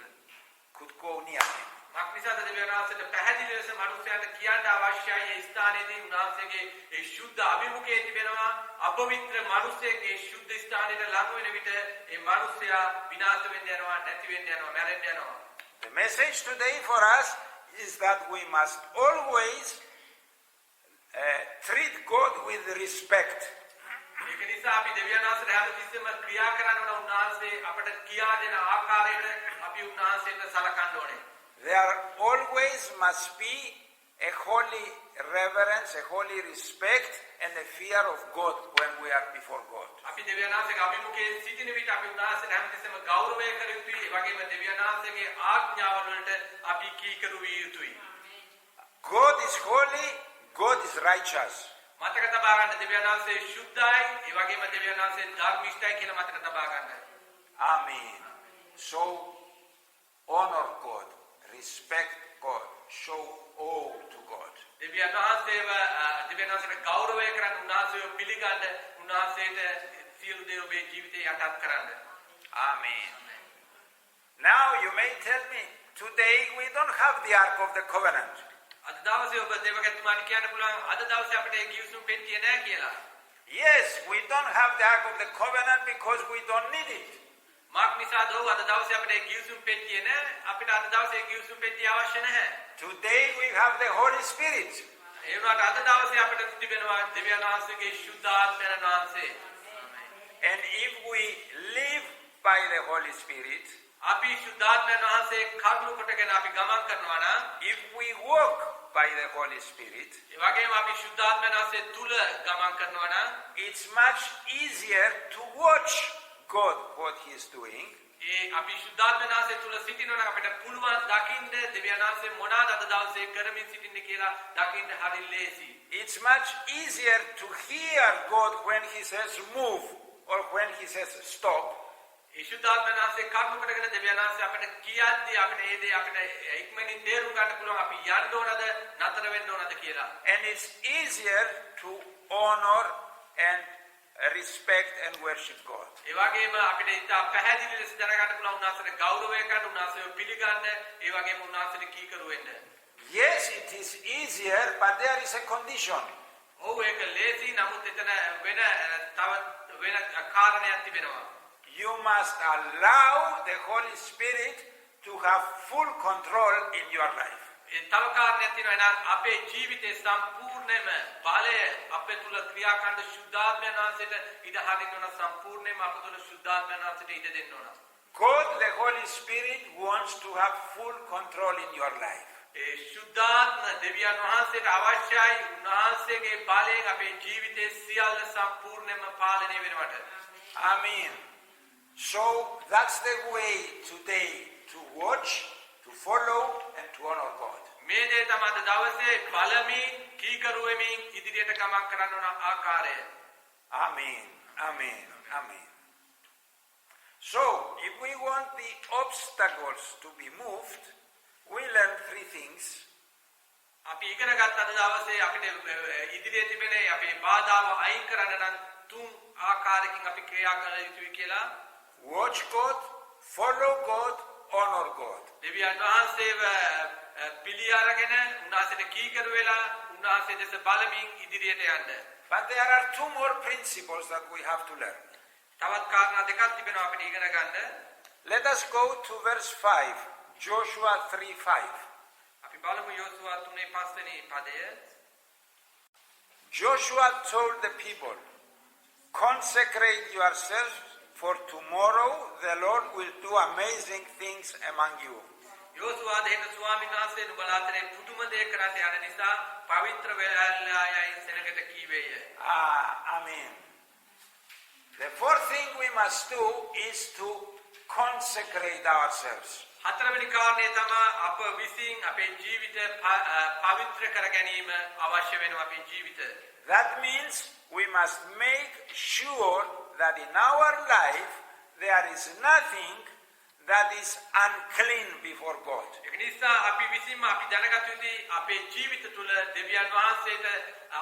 could go near him. මක්නිසාද දෙවියන් වහන්සේට පැහැදිලි ලෙස මිනිස්යන්ට කියන්න අවශ්‍යයි ඒ ස්ථානයේදී උන්වහන්සේගේ ඒ ශුද්ධ අභිමුඛයේ තිබෙනවා අපවිත්‍ර මිනිසෙක් ඒ ශුද්ධ ස්ථානයට ලං වෙන විට ඒ මිනිසයා විනාශ වෙන්න යනවා නැති වෙන්න යනවා මැරෙන්න යනවා. The message today for us is that we must always treat God with respect. ඒක නිසා අපි දෙවියන් වහන්සේට හැමතිස්සෙම ක්‍රියා කරන්න ඕන උන්වහන්සේ අපට කියා දෙන ආකාරයට අපි උන්වහන්සේට සලකන්න ඕනේ. There always must be a holy reverence, a holy respect and a fear of God when we are before God. අපි දෙවියන් වහන්සේගේ අභිමුඛයේ සිටින විට අපි උන්වහන්සේට හැමතිස්සෙම ගෞරවය කර යුතුයි. ඒ වගේම දෙවියන් වහන්සේගේ ආඥාවල් වලට අපි කීකරු විය යුතුයි. God is holy, God is righteous. මතක තබා ගන්න දෙවියන් වහන්සේ ශුද්ධයි. ඒ වගේම දෙවියන් වහන්සේ ධර්මිෂ්ඨයි කියලා මතක තබා ගන්න. Amen. So honor God, respect God, show awe to God. දෙවියන් වහන්සේට ගෞරවය කරන්න උන්වහන්සේව පිළිගන්න උන්වහන්සේට සියලු දේ ඔබේ ජීවිතේ යටත් කරන්න. Amen. Now you may tell me, today we don't have the Ark of the Covenant. අද දවසේ ඔබ දෙවගතුමාට කියන්න පුළුවන් අද දවසේ අපිට ඒ ගිවිසුම් පෙට්ටිය නැහැ කියලා. Yes, we don't have the Ark of the Covenant because we don't need it. Mark නිසාද අද දවසේ අපිට ඒ ගිවිසුම් පෙට්ටිය නැහැ. අපිට අද දවසේ ගිවිසුම් පෙට්ටිය අවශ්‍ය නැහැ. Today we have the Holy Spirit. ඒ වුණාට අද දවසේ අපිට තිබෙනවා දෙවියන් වහන්සේගේ ශුද්ධාත්මයන් වහන්සේ. And if we live by the Holy Spirit, අපි ශුද්ධාත්මයන් වහන්සේ කරුණු කොටගෙන අපි ගමන් කරනවා නම් if we walk by the Holy Spirit, ඒ වගේම අපි ශුද්ධාත්මයන් වහන්සේ තුල ගමන් කරනවා නම් it's much easier to watch God what he is doing. ඒ අපි ශුද්ධාත්මයන් වහන්සේ තුල සිටිනවා නම් අපිට පුළුවන් දකින්න දෙවියන් වහන්සේ මොනවාද අද දවසේ කරමින් සිටින්නේ කියලා දකින්න හරි ලේසි. It's much easier to hear God when he says move or when he says stop. ඒ ශුද්ධාත්මයන් වහන්සේ කරුණු කොටගෙන දෙවියන් වහන්සේ අපිට කියද්දී අපිට ඒ දේ අපිට ඉක්මනින් තේරුම් ගන්න පුළුවන් අපි යන්න ඕනද නතර වෙන්න ඕනද කියලා. And it's easier to honor and respect and worship God. ඒ වගේම අපිට ඉතා පැහැදිලි ලෙස දැනගන්න පුළුවන් උන්වහන්සේට ගෞරවය කරන්න උන්වහන්සේව පිළිගන්න ඒ වගේම උන්වහන්සේට කීකරු වෙන්න. Yes, it is easier, but there is a condition. ඔව් ඒක ලේසි නමුත් එතන වෙන කාරණයක් තිබෙනවා. You must allow the Holy Spirit to have full control in your life. ඒ තව කාරණයක් තියෙනවා නම් අපේ ජීවිතේ සම්පූර්ණයෙන්ම බලය අපේ තුල ක්‍රියා කරන ශුද්ධාත්මයන් වහන්සේට ඉඩ හරින්න ඕන සම්පූර්ණයෙන්ම අප තුල ශුද්ධාත්මයන් වහන්සේට ඉඩ දෙන්න ඕන. God, the Holy Spirit, wants to have full control in your life. ඒ ශුද්ධාත්ම දෙවියන් වහන්සේට අවශ්‍යයි උන්වහන්සේගේ බලයෙන් අපේ ජීවිතේ සියල්ල සම්පූර්ණයෙන්ම පාලනය වෙනවට. Amen. So that's the way today to watch, to follow, and to honor God. මේ දේ තමයි අද දවසේ බලමින් කීකරු වෙමින් ඉදිරියට ගමන් කරන්න ඕන ආකාරය. Amen. Amen. Amen. So, if we want the obstacles to be moved, we learn three things. අපි ඉගෙන ගත්ත අද දවසේ අපිට ඉදිරියේ තිබෙන අපේ බාධාව අයින් කරන්න නම් තුන් ආකාරයකින් අපි ක්‍රියා කළ යුතුයි කියලා. Watch God, follow God, honor God. දෙවියන් වහන්සේව පිළි අරගෙන උන්වහන්සේට කීකරු වෙලා උන්වහන්සේ දෙස බලමින් ඉදිරියට යන්න. But there are two more principles that we have to learn. තවත් කාරණා දෙකක් තිබෙනවා අපිට ඉගෙන ගන්න. Let us go to verse 5, Joshua 3:5. අපි බලමු යෝසුවා 3:5 වෙනි පදය. Joshua told the people, consecrate yourselves, for tomorrow the Lord will do amazing things among you. යෝසුවා දෙහිත ස්වාමීන් වහන්සේ නුඹලා අතරේ පුදුම දෙයක් කරන්න යන නිසා පවිත්‍ර වෙලා යයි සෙනගට කීවේය. Amen. The fourth thing we must do is to consecrate ourselves. හතරවෙනි කාරණේ තමයි අප විසින් අපේ ජීවිතය පවිත්‍ර කර ගැනීම අවශ්‍ය වෙනවා අපේ ජීවිතය. That means we must make sure that in our life there is nothing that is unclean before God. ඒක නිසා අපි විසින්ම අපි දැනගත යුතුයි අපේ ජීවිත තුළ දෙවියන් වහන්සේට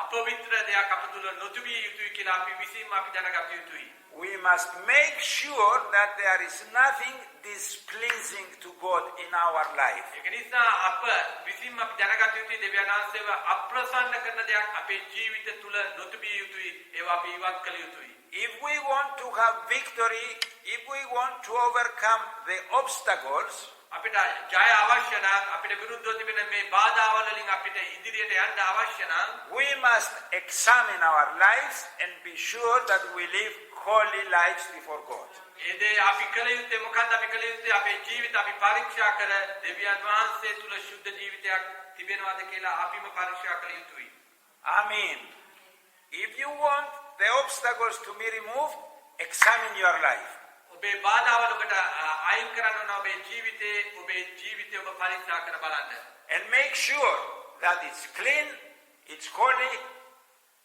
අපවිත්‍ර දෙයක් අප තුළ නොතිබිය යුතුයි කියලා අපි විසින්ම අපි දැනගත යුතුයි. We must make sure that there is nothing displeasing to God in our life. ඒක නිසා අප විසින්ම අපි දැනගත යුතුයි දෙවියන් වහන්සේව අප්‍රසන්න කරන දෙයක් අපේ ජීවිත තුළ නොතිබිය යුතුයි. ඒවා අපි ඉවත් කළ යුතුයි. If we want to have victory, if we want to overcome the obstacles, අපිට ජය අවශ්‍ය නම් අපිට විරුද්ධව තිබෙන මේ බාධාවල් වලින් අපිට ඉදිරියට යන්න අවශ්‍ය නම් we must examine our lives and be sure that we live holy lives before God. ඒ දේ අපි කළ යුත්තේ මොකක්ද? අපි කළ යුත්තේ අපේ ජීවිත අපි පරීක්ෂා කර දෙවියන් වහන්සේ තුල ශුද්ධ ජීවිතයක් තිබෙනවද කියලා අපිම පරීක්ෂා කළ යුතුයි. Amen. If you want the obstacles to be removed, examine your life. ඔබේ බාධාවල් ඔබට අයින් කරන්න ඕන ඔබේ ජීවිතය ඔබ පරීක්ෂා කර බලන්න. And make sure that it's clean, it's holy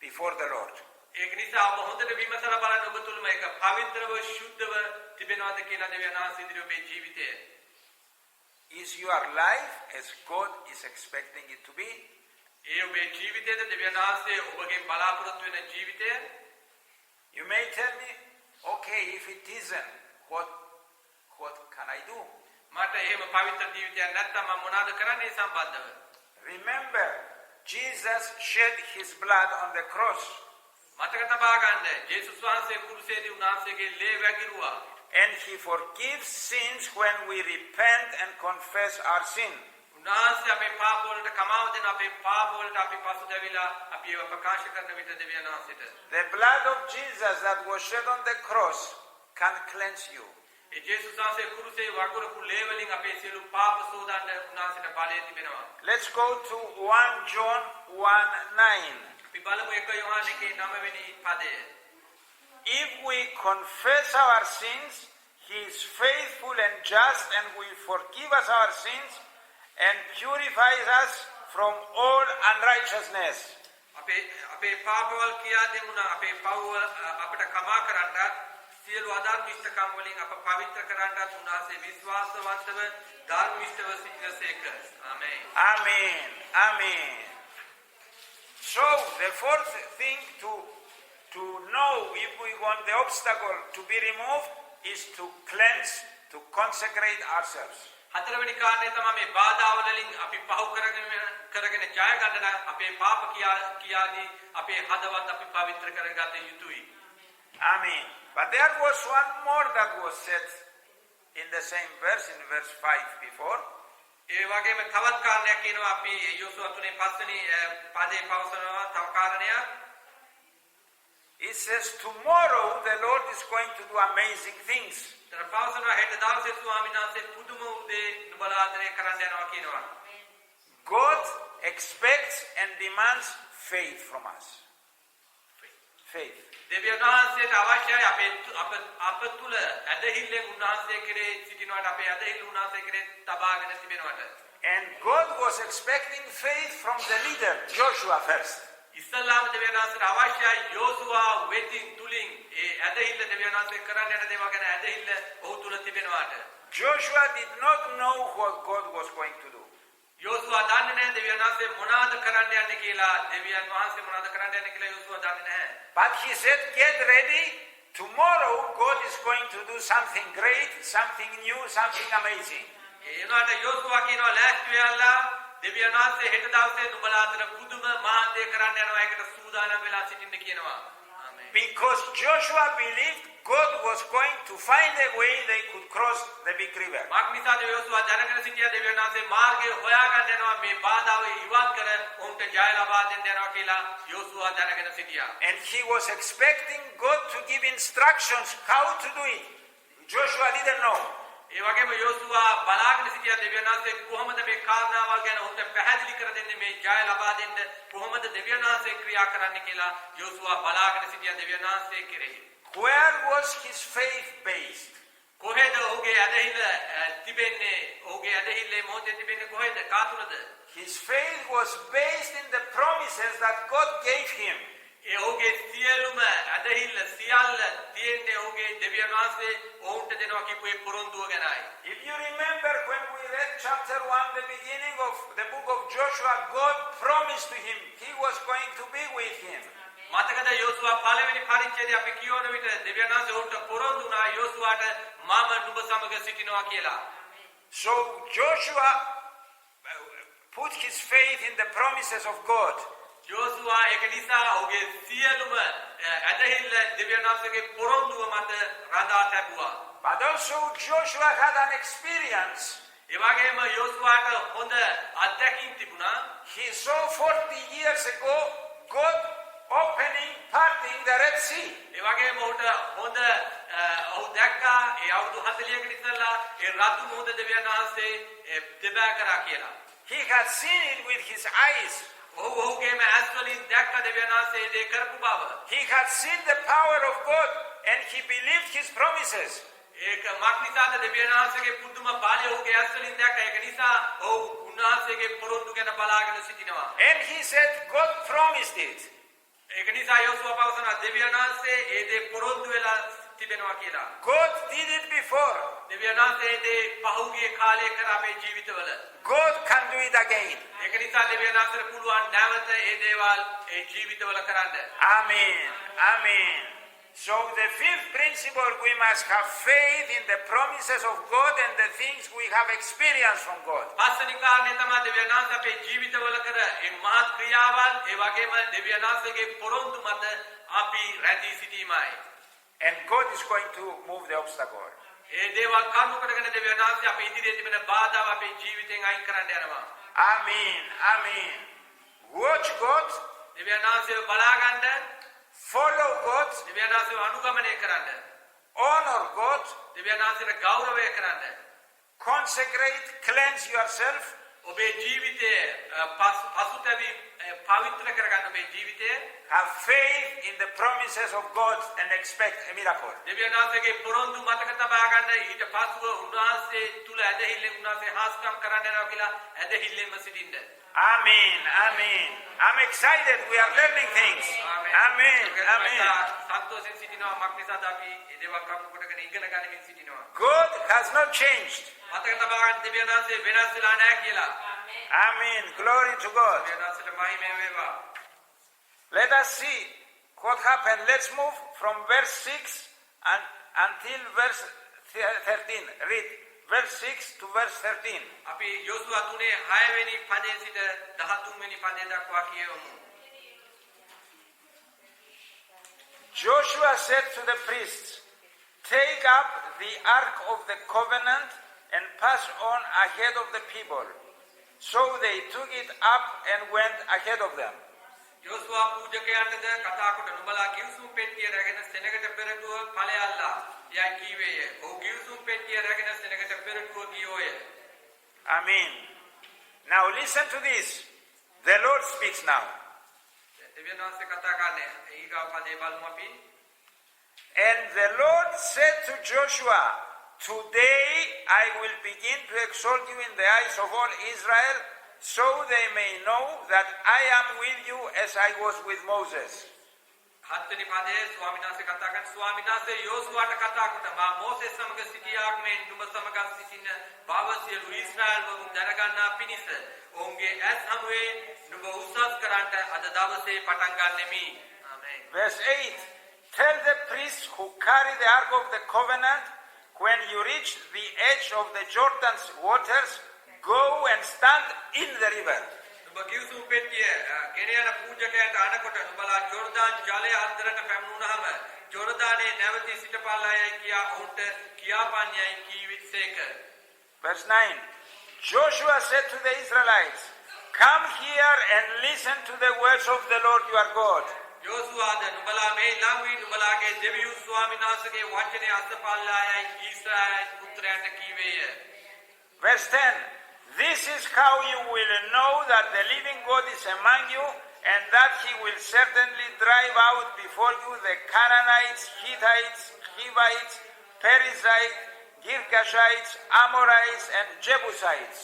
before the Lord. ඒක නිසා ඔබ හොඳට විමසලා බලන්න ඔබ තුලම ඒක පවිත්‍රව ශුද්ධව තිබෙනවද කියලා දෙවියන් වහන්සේ ඉදිරියේ ඔබේ ජීවිතය. Is your life as God is expecting it to be? ඒ ඔබේ ජීවිතයේද දෙවියන් වහන්සේ ඔබගේ බලාපොරොත්තු වෙන ජීවිතය? You may tell me, okay, if it isn't, what can I do? මට එහෙම පවිත්‍ර ජීවිතයක් නැත්නම් මම මොනවද කරන්නේ සම්බන්ධව? Remember, Jesus shed his blood on the cross. මතක තබා ගන්න ජේසුස් වහන්සේ කුරුසේදී උන්වහන්සේගේ ලේ වැගිරුවා. And he forgives sins when we repent and confess our sin. උන්වහන්සේ අපේ පාප වලට කමාව දෙන අපේ පාප වලට අපි පසුතැවිලා අපි ඒව ප්‍රකාශ කරන විට දෙවියන් වහන්සේට The blood of Jesus that was shed on the cross can cleanse you. ඒ ජේසුස් වහන්සේ කුරුසේ වගුරපු ලේ වලින් අපේ සියලු පාප සෝදන්න උන්වහන්සේට බලය තිබෙනවා. Let's go to 1 John 1:9. අපි බලමු 1 යෝහන 9 වෙනි පදය. If we confess our sins, he is faithful and just and will forgive us our sins and purifies us from all unrighteousness. අපේ පාපවල් කියා දෙමුනා අපේ පව් අපට කමා කරන්නත් සියලු අධර්මිෂ්ඨකම් වලින් අප පවිත්‍ර කරන්නත් උන්වහන්සේ විශ්වාසවන්තව ධර්මිෂ්ඨව සිටිනසේක. ආමේන්. Amen. Amen. So the fourth thing to know if we want the obstacle to be removed is to cleanse, to consecrate ourselves. හතරවෙනි කාරණේ තමයි මේ බාධා වලින් අපි පහු කරගෙන ජය ගන්න නම් අපේ පාප කියාදී අපේ හදවත් අපි පවිත්‍ර කරගත යුතුයි. Amen. But there was one more that was said in the same verse, in verse 5 before. ඒ වගේම තවත් කාරණයක් කියනවා අපි යෝසුව 3 5 වෙනි පදේ පවසනවා තව කාරණයක්. It says tomorrow the Lord is going to do amazing things. තර පවසනවා හෙට දවසේ ස්වාමීන් වහන්සේ පුදුම උදේ නුඹලා ආදරය කරන්න යනවා කියනවා. God expects and demands faith from us. Faith. දෙවියන් වහන්සේට අවශ්‍යයි අප තුල ඇදහිල්ලෙන් උන්වහන්සේ කෙරේ සිටිනවට අපේ ඇදහිල්ල උන්වහන්සේ කෙරේ තබාගෙන තිබෙනවට. And God was expecting faith from the leader, Joshua first. ඉස්ලාම දෙවියන් වහන්සේට අවශ්‍යයි යෝසුවා වෙතින් තුලින් ඒ ඇදහිල්ල දෙවියන් වහන්සේ කරන්න යන දේවල් ගැන ඇදහිල්ල ඔහු තුල තිබෙනවට. Joshua did not know what God was going to do. යෝසුවා දන්නේ නැහැ දෙවියන් වහන්සේ මොනවාද කරන්න යන්නේ කියලා. දෙවියන් වහන්සේ මොනවාද කරන්න යන්නේ කියලා යෝසුවා දන්නේ නැහැ. But he said, get ready. Tomorrow God is going to do something great, something new, something amazing. ඒනවාට යෝසුවා කියනවා ලෑස්ති වෙලා දෙවියන් වහන්සේ හෙට දවසේ නුඹලා අතර පුදුම මහා දේ කරන්න යනවා. ඒකට සූදානම් වෙලා සිටින්න කියනවා. ආමේන්. Because Joshua believed God was going to find a way they could cross the big river. මාක්නිසාද යෝසුවා දැනගෙන සිටියා දෙවියන් වහන්සේ මාර්ගය හොයාගන්න යනවා මේ බාධාව ඉවත් කර උන්ට ජය ලබා දෙන්න යනවා කියලා යෝසුවා දැනගෙන සිටියා. And he was expecting God to give instructions how to do it. Joshua didn't know. ඒ වගේම යෝසුවා බලාගෙන සිටියා දෙවියන් වහන්සේ කොහොමද මේ කාරණාවල් ගැන උන්ට පැහැදිලි කර දෙන්නේ මේ ජය ලබා දෙන්න කොහොමද දෙවියන් වහන්සේ ක්‍රියා කරන්න කියලා යෝසුවා බලාගෙන සිටියා දෙවියන් වහන්සේ කෙරෙහි. Where was his faith based? කොහෙද ඔහුගේ ඇදහිල්ල තිබෙන්නේ? ඔහුගේ ඇදහිල්ල මොහොතේ තිබෙන්නේ කොහෙද? කාතුරද? His faith was based in the promises that God gave him. ඒ ඔහුගේ සියලුම ඇදහිල්ල සියල්ල තියෙන්නේ ඔහුගේ දෙවියන් වහන්සේ ඔවුන්ට දෙනවා කියපු ඒ පොරොන්දුව ගැනයි. If you remember when we read chapter 1, the beginning of the book of Joshua, God promised to him he was going to be with him. මතකද යෝසුවා පළවෙනි පරිච්ඡේදය අපි කියවන විට දෙවියන් වහන්සේ ඔහුට පොරොන්දු වුණා යෝසුවාට මම නුඹ සමග සිටිනවා කියලා. So Joshua put his faith in the promises of God. යෝසුවා ඒක නිසා ඔහුගේ සියලුම ඇදහිල්ල දෙවියන් වහන්සේගේ පොරොන්දුව මත රඳා තැබුවා. But also Joshua had an experience. ඒ වගේම යෝසුවාට හොඳ අත්දැකීම් තිබුණා. He saw 40 years ago God parting the Red Sea. ඒ වගේම ඔහුට හොඳ ඔහු දැක්කා ඒ අවුරුදු 40කට ඉස්සෙල්ලා ඒ රතු මුහුද දෙවියන් වහන්සේ දෙබෑ කරා කියලා. He had seen it with his eyes. ඔහුගේම ඇස් වලින් දැක්ක දෙවියන් වහන්සේ දේ කරපු බව. He had seen the power of God and he believed his promises. ඒක මක්නිසාද දෙවියන් වහන්සේගේ පුදුම බලය ඔහුගේ ඇස් වලින් දැක්ක. ඒක නිසා ඔහු උන්වහන්සේගේ පොරොන්දු ගැන බලාගෙන සිටිනවා. And he said God promised it. ඒක නිසා යෝසුවා පවසනවා දෙවියන් වහන්සේ ඒ දේ පොරොන්දු වෙලා තිබෙනවා කියලා. God did it before. දෙවියන් වහන්සේ ඒ දේ පහුගිය කාලේ කරා අපේ ජීවිතවල. God can do it again. ඒක නිසා දෙවියන් වහන්සේට පුළුවන් නැවත ඒ දේවල් ඒ ජීවිතවල කරන්න. Amen. Amen. So the fifth principle, we must have faith in the promises of God and the things we have experienced from God. පස්වෙනි කාරණේ තමයි දෙවියන් වහන්සේ අපේ ජීවිතවල කර ඒ මහත් ක්‍රියාවන් ඒ වගේම දෙවියන් වහන්සේගේ පොරොන්දු මත අපි රැඳී සිටීමයි. And God is going to move the obstacle. ඒ දේවල් කර්ම කරගෙන දෙවියන් වහන්සේ අපේ ඉදිරියේ තිබෙන බාධා අපේ ජීවිතෙන් අයින් කරන්න යනවා. Amen. Amen. Watch God. දෙවියන් වහන්සේව බලා ගන්න. Follow God. දෙවියන් වහන්සේව අනුගමනය කරන්න. Honor God. දෙවියන් වහන්සේට ගෞරවය කරන්න. Consecrate, cleanse yourself. ඔබේ ජීවිතය පසුතැවි පවිත්‍ර කරගන්න ඔබේ ජීවිතය. Have faith in the promises of God and expect a miracle. දෙවියන් වහන්සේගේ පොරොන්දු මතක තබා ගන්න. ඊට පසුව උන්වහන්සේ තුල ඇදහිල්ලෙන් උන්වහන්සේ හාස්කම් කරන්න යනවා කියලා ඇදහිල්ලෙන්ම සිටින්න. Amen. Amen. I'm excited. We are learning things. Amen. Amen. සන්තෝෂෙන් සිටිනවා මක්නිසාද අපි ඒ දේවල් කර්ම කොටගෙන ඉගෙන ගනිමින් සිටිනවා. God has not changed. මතක තබා ගන්න දෙවියන් වහන්සේ වෙනස් වෙලා නැහැ කියලා. Amen. Glory to God. දෙවියන් වහන්සේට මහිමය වේවා. Let us see what happened. Let's move from verse 6 until verse 13. Read verse 6 to verse 13. අපි යෝසුවා 3:6 වෙනි පදයේ සිට 13 වෙනි පදය දක්වා කියවමු. Joshua said to the priests, "Take up the ark of the covenant and pass on ahead of the people." So they took it up and went ahead of them. යෝසුවා පූජකයන්ටද කතා කොට නුඹලා කිව්සුම් පෙට්ටිය රැගෙන සෙනගට පෙරටුව ඵලයල්ලා යයි කීවේය. ඔහු කිව්සුම් පෙට්ටිය රැගෙන සෙනගට පෙරටුව ගියෝය. Amen. Now listen to this. The Lord speaks now. දෙවියන් වහන්සේ කතා කරන්නේ ඊගා පදේ බලමු අපි. And the Lord said to Joshua, "Today I will begin to exalt you in the eyes of all Israel, so they may know that I am with you as I was with Moses." 7 වෙනි පදයේ ස්වාමීන් වහන්සේ කතා කරන ස්වාමීන් වහන්සේ යෝසුවාට කතා කොට මා මෝසෙස් සමග සිටියාක් මෙන් නුඹ සමග සිටින බව සියලු ඊශ්‍රායල් වරුන් දැනගන්නා පිණිස ඔවුන්ගේ ඇස් හමුවේ නුඹ උසස් කරන්ට අද දවසේ පටන් ගන්නෙමි. ආමේන්. Verse 8. Tell the priests who carry the ark of the covenant, when you reach the edge of the Jordan's waters, go and stand in the river. නුඹ කිව්සුම් පෙට්ටිය ගෙන යන පූජකයන්ට අනකොට නුඹලා ජෝර්දාන් ජලය අතරට පැමුණුනහම ජෝර්දානයේ නැවතී සිටපල්ලායයි කියා ඔවුන්ට කියාපන්නේයි කීවිත්සේක. Verse 9. Joshua said to the Israelites, "Come here and listen to the words of the Lord your God." යෝසුවාද නුඹලා මේ ළඟවී නුඹලාගේ දෙවියන් ස්වාමීන් වහන්සේගේ වචනේ අසපල්ලායයි ඊශ්‍රායල් පුත්‍රයන්ට කීවේය. Verse 10. This is how you will know that the living God is among you, and that he will certainly drive out before you the Canaanites, Hittites, Hivites, Perizzites, Girgashites, Amorites, and Jebusites.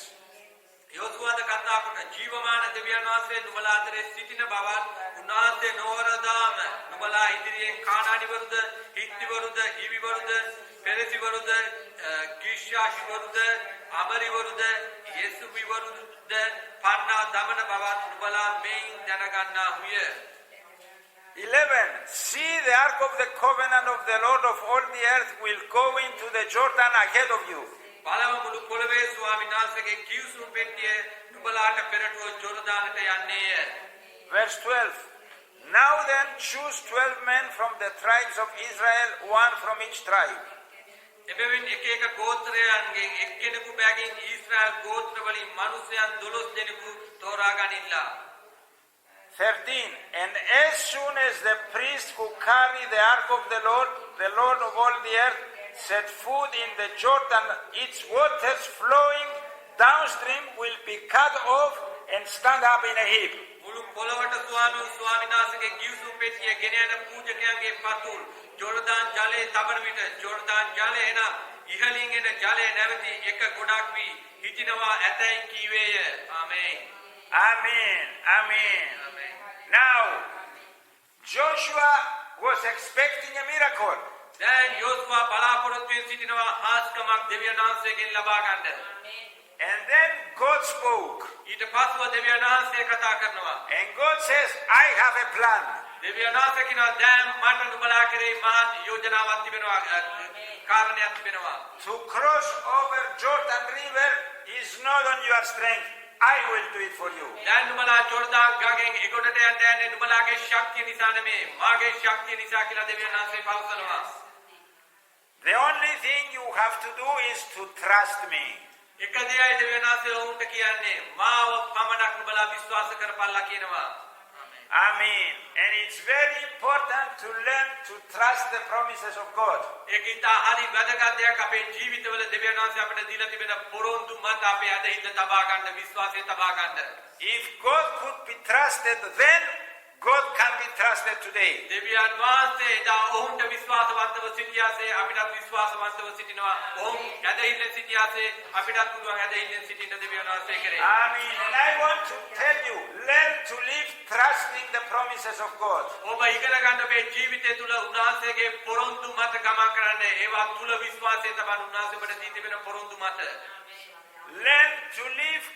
යෝසුවාද කතා කොට ජීවමාන දෙවියන් වහන්සේ නුඹලා අතරේ සිටින බවත් උන්වහන්සේ නොවරදාම නුඹලා ඉදිරියෙන් කානානිවරුද හිත්තිවරුද හිවිවරුද පෙරිසිවරුද ගිර්ගාෂිවරුද අමරිවරුද යේසුවිවරුද පන්නා දමන බවත් නුඹලා මෙයින් දැනගන්නාහුය. 11. See, the ark of the covenant of the Lord of all the earth will go into the Jordan ahead of you. බලව මුළු පොළවේ ස්වාමීන් වහන්සේගේ කිව්සුම් පෙට්ටිය නුඹලාට පෙරටුව ජෝර්දානට යන්නේය. Verse 12. Now then choose 12 men from the tribes of Israel, one from each tribe. එබැවින් එක එක ගෝත්‍රයන්ගෙන් එක්කෙනෙකු බැගින් ඊශ්‍රායල් ගෝත්‍රවලින් මනුෂ්‍යයන් 12 දෙනෙකු තෝරා ගනිල්ලා. 13. And as soon as the priests who carry the ark of the Lord of all the earth, set foot in the Jordan, its waters flowing downstream will be cut off and stand up in a heap. මුළු පොළවට ස්වාමීන් වහන්සේගේ කිව්සුම් පෙට්ටිය ගෙන යන පූජකයන්ගේ පතුල් ජෝර්දාන් ජලයේ තබන විට ජෝර්දාන් ජලය එනම් ඉහළින් එන ජලය නැවතී එක ගොඩක් වී හිටිනවා ඇතැයි කීවේය. ආමේන්. Amen. Amen. Now, Joshua was expecting a miracle. දැන් යෝසුවා බලාපොරොත්තුවෙන් සිටිනවා ආස්කමක් දෙවියන් වහන්සේගෙන් ලබා ගන්න. And then God spoke. ඊට පස්ව දෙවියන් වහන්සේ කතා කරනවා. And God says, I have a plan. දෙවියන් වහන්සේ කියනවා දැන් මට නුඹලා කෙරෙහි මහත් යෝජනාවක් තිබෙනවා කාරණයක් තිබෙනවා. To cross over Jordan River is not on your strength. I will do it for you. දැන් නුඹලා ජෝර්දාන් ගඟෙන් එගොඩට යන්න යන්නේ නුඹලාගේ ශක්තිය නිසා නෙමෙයි මාගේ ශක්තිය නිසා කියලා දෙවියන් වහන්සේ පවසනවා. The only thing you have to do is to trust me. එක දෙයයි දෙවියන් වහන්සේ ඔවුන්ට කියන්නේ මාව පමණක් නුඹලා විශ්වාස කරපල්ලා කියනවා. Amen. And it's very important to learn to trust the promises of God. ඒක ඉතා හරි වැදගත් දෙයක් අපේ ජීවිතවල දෙවියන් වහන්සේ අපිට දීලා තිබෙන පොරොන්දු මත අපේ අදහිත තබා ගන්න විශ්වාසය තබා ගන්න. If God could be trusted then, God can be trusted today. දෙවියන් වහන්සේ එදා ඔවුන්ට විශ්වාසවන්තව සිටියාසේ අපිටත් විශ්වාසවන්තව සිටිනවා. ඔවුන් ඇදහිල්ලෙන් සිටියාසේ අපිටත් පුළුවන් ඇදහිල්ලෙන් සිටින්න දෙවියන් වහන්සේ කෙරේ. Amen. And I want to tell you, learn to live trusting the promises of God. ඔබ ඉගෙන ගන්න මේ ජීවිතය තුළ උන්වහන්සේගේ පොරොන්දු මත ගමන් කරන්න. ඒවා තුළ විශ්වාසය තබන උන්වහන්සේ ඔබට දී තිබෙන පොරොන්දු මත. Learn to live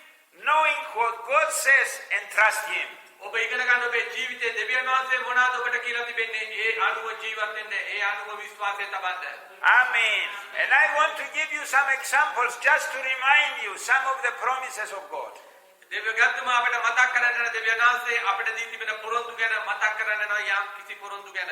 knowing what God says and trust Him. ඔබ ඉගෙන ගන්න ඔබේ ජීවිතයේ දෙවියන් වහන්සේ මොනවාද ඔබට කියලා තිබෙන්නේ ඒ අනුව ජීවත් වෙන්න ඒ අනුව විශ්වාසය තබන්න. Amen. And I want to give you some examples just to remind you some of the promises of God. දෙවියන්තුම අපිට මතක් කරගන්න දෙවියන් වහන්සේ අපිට දී තිබෙන පොරොන්දු ගැන මතක් කරගන්න යම් කිසි පොරොන්දු ගැන.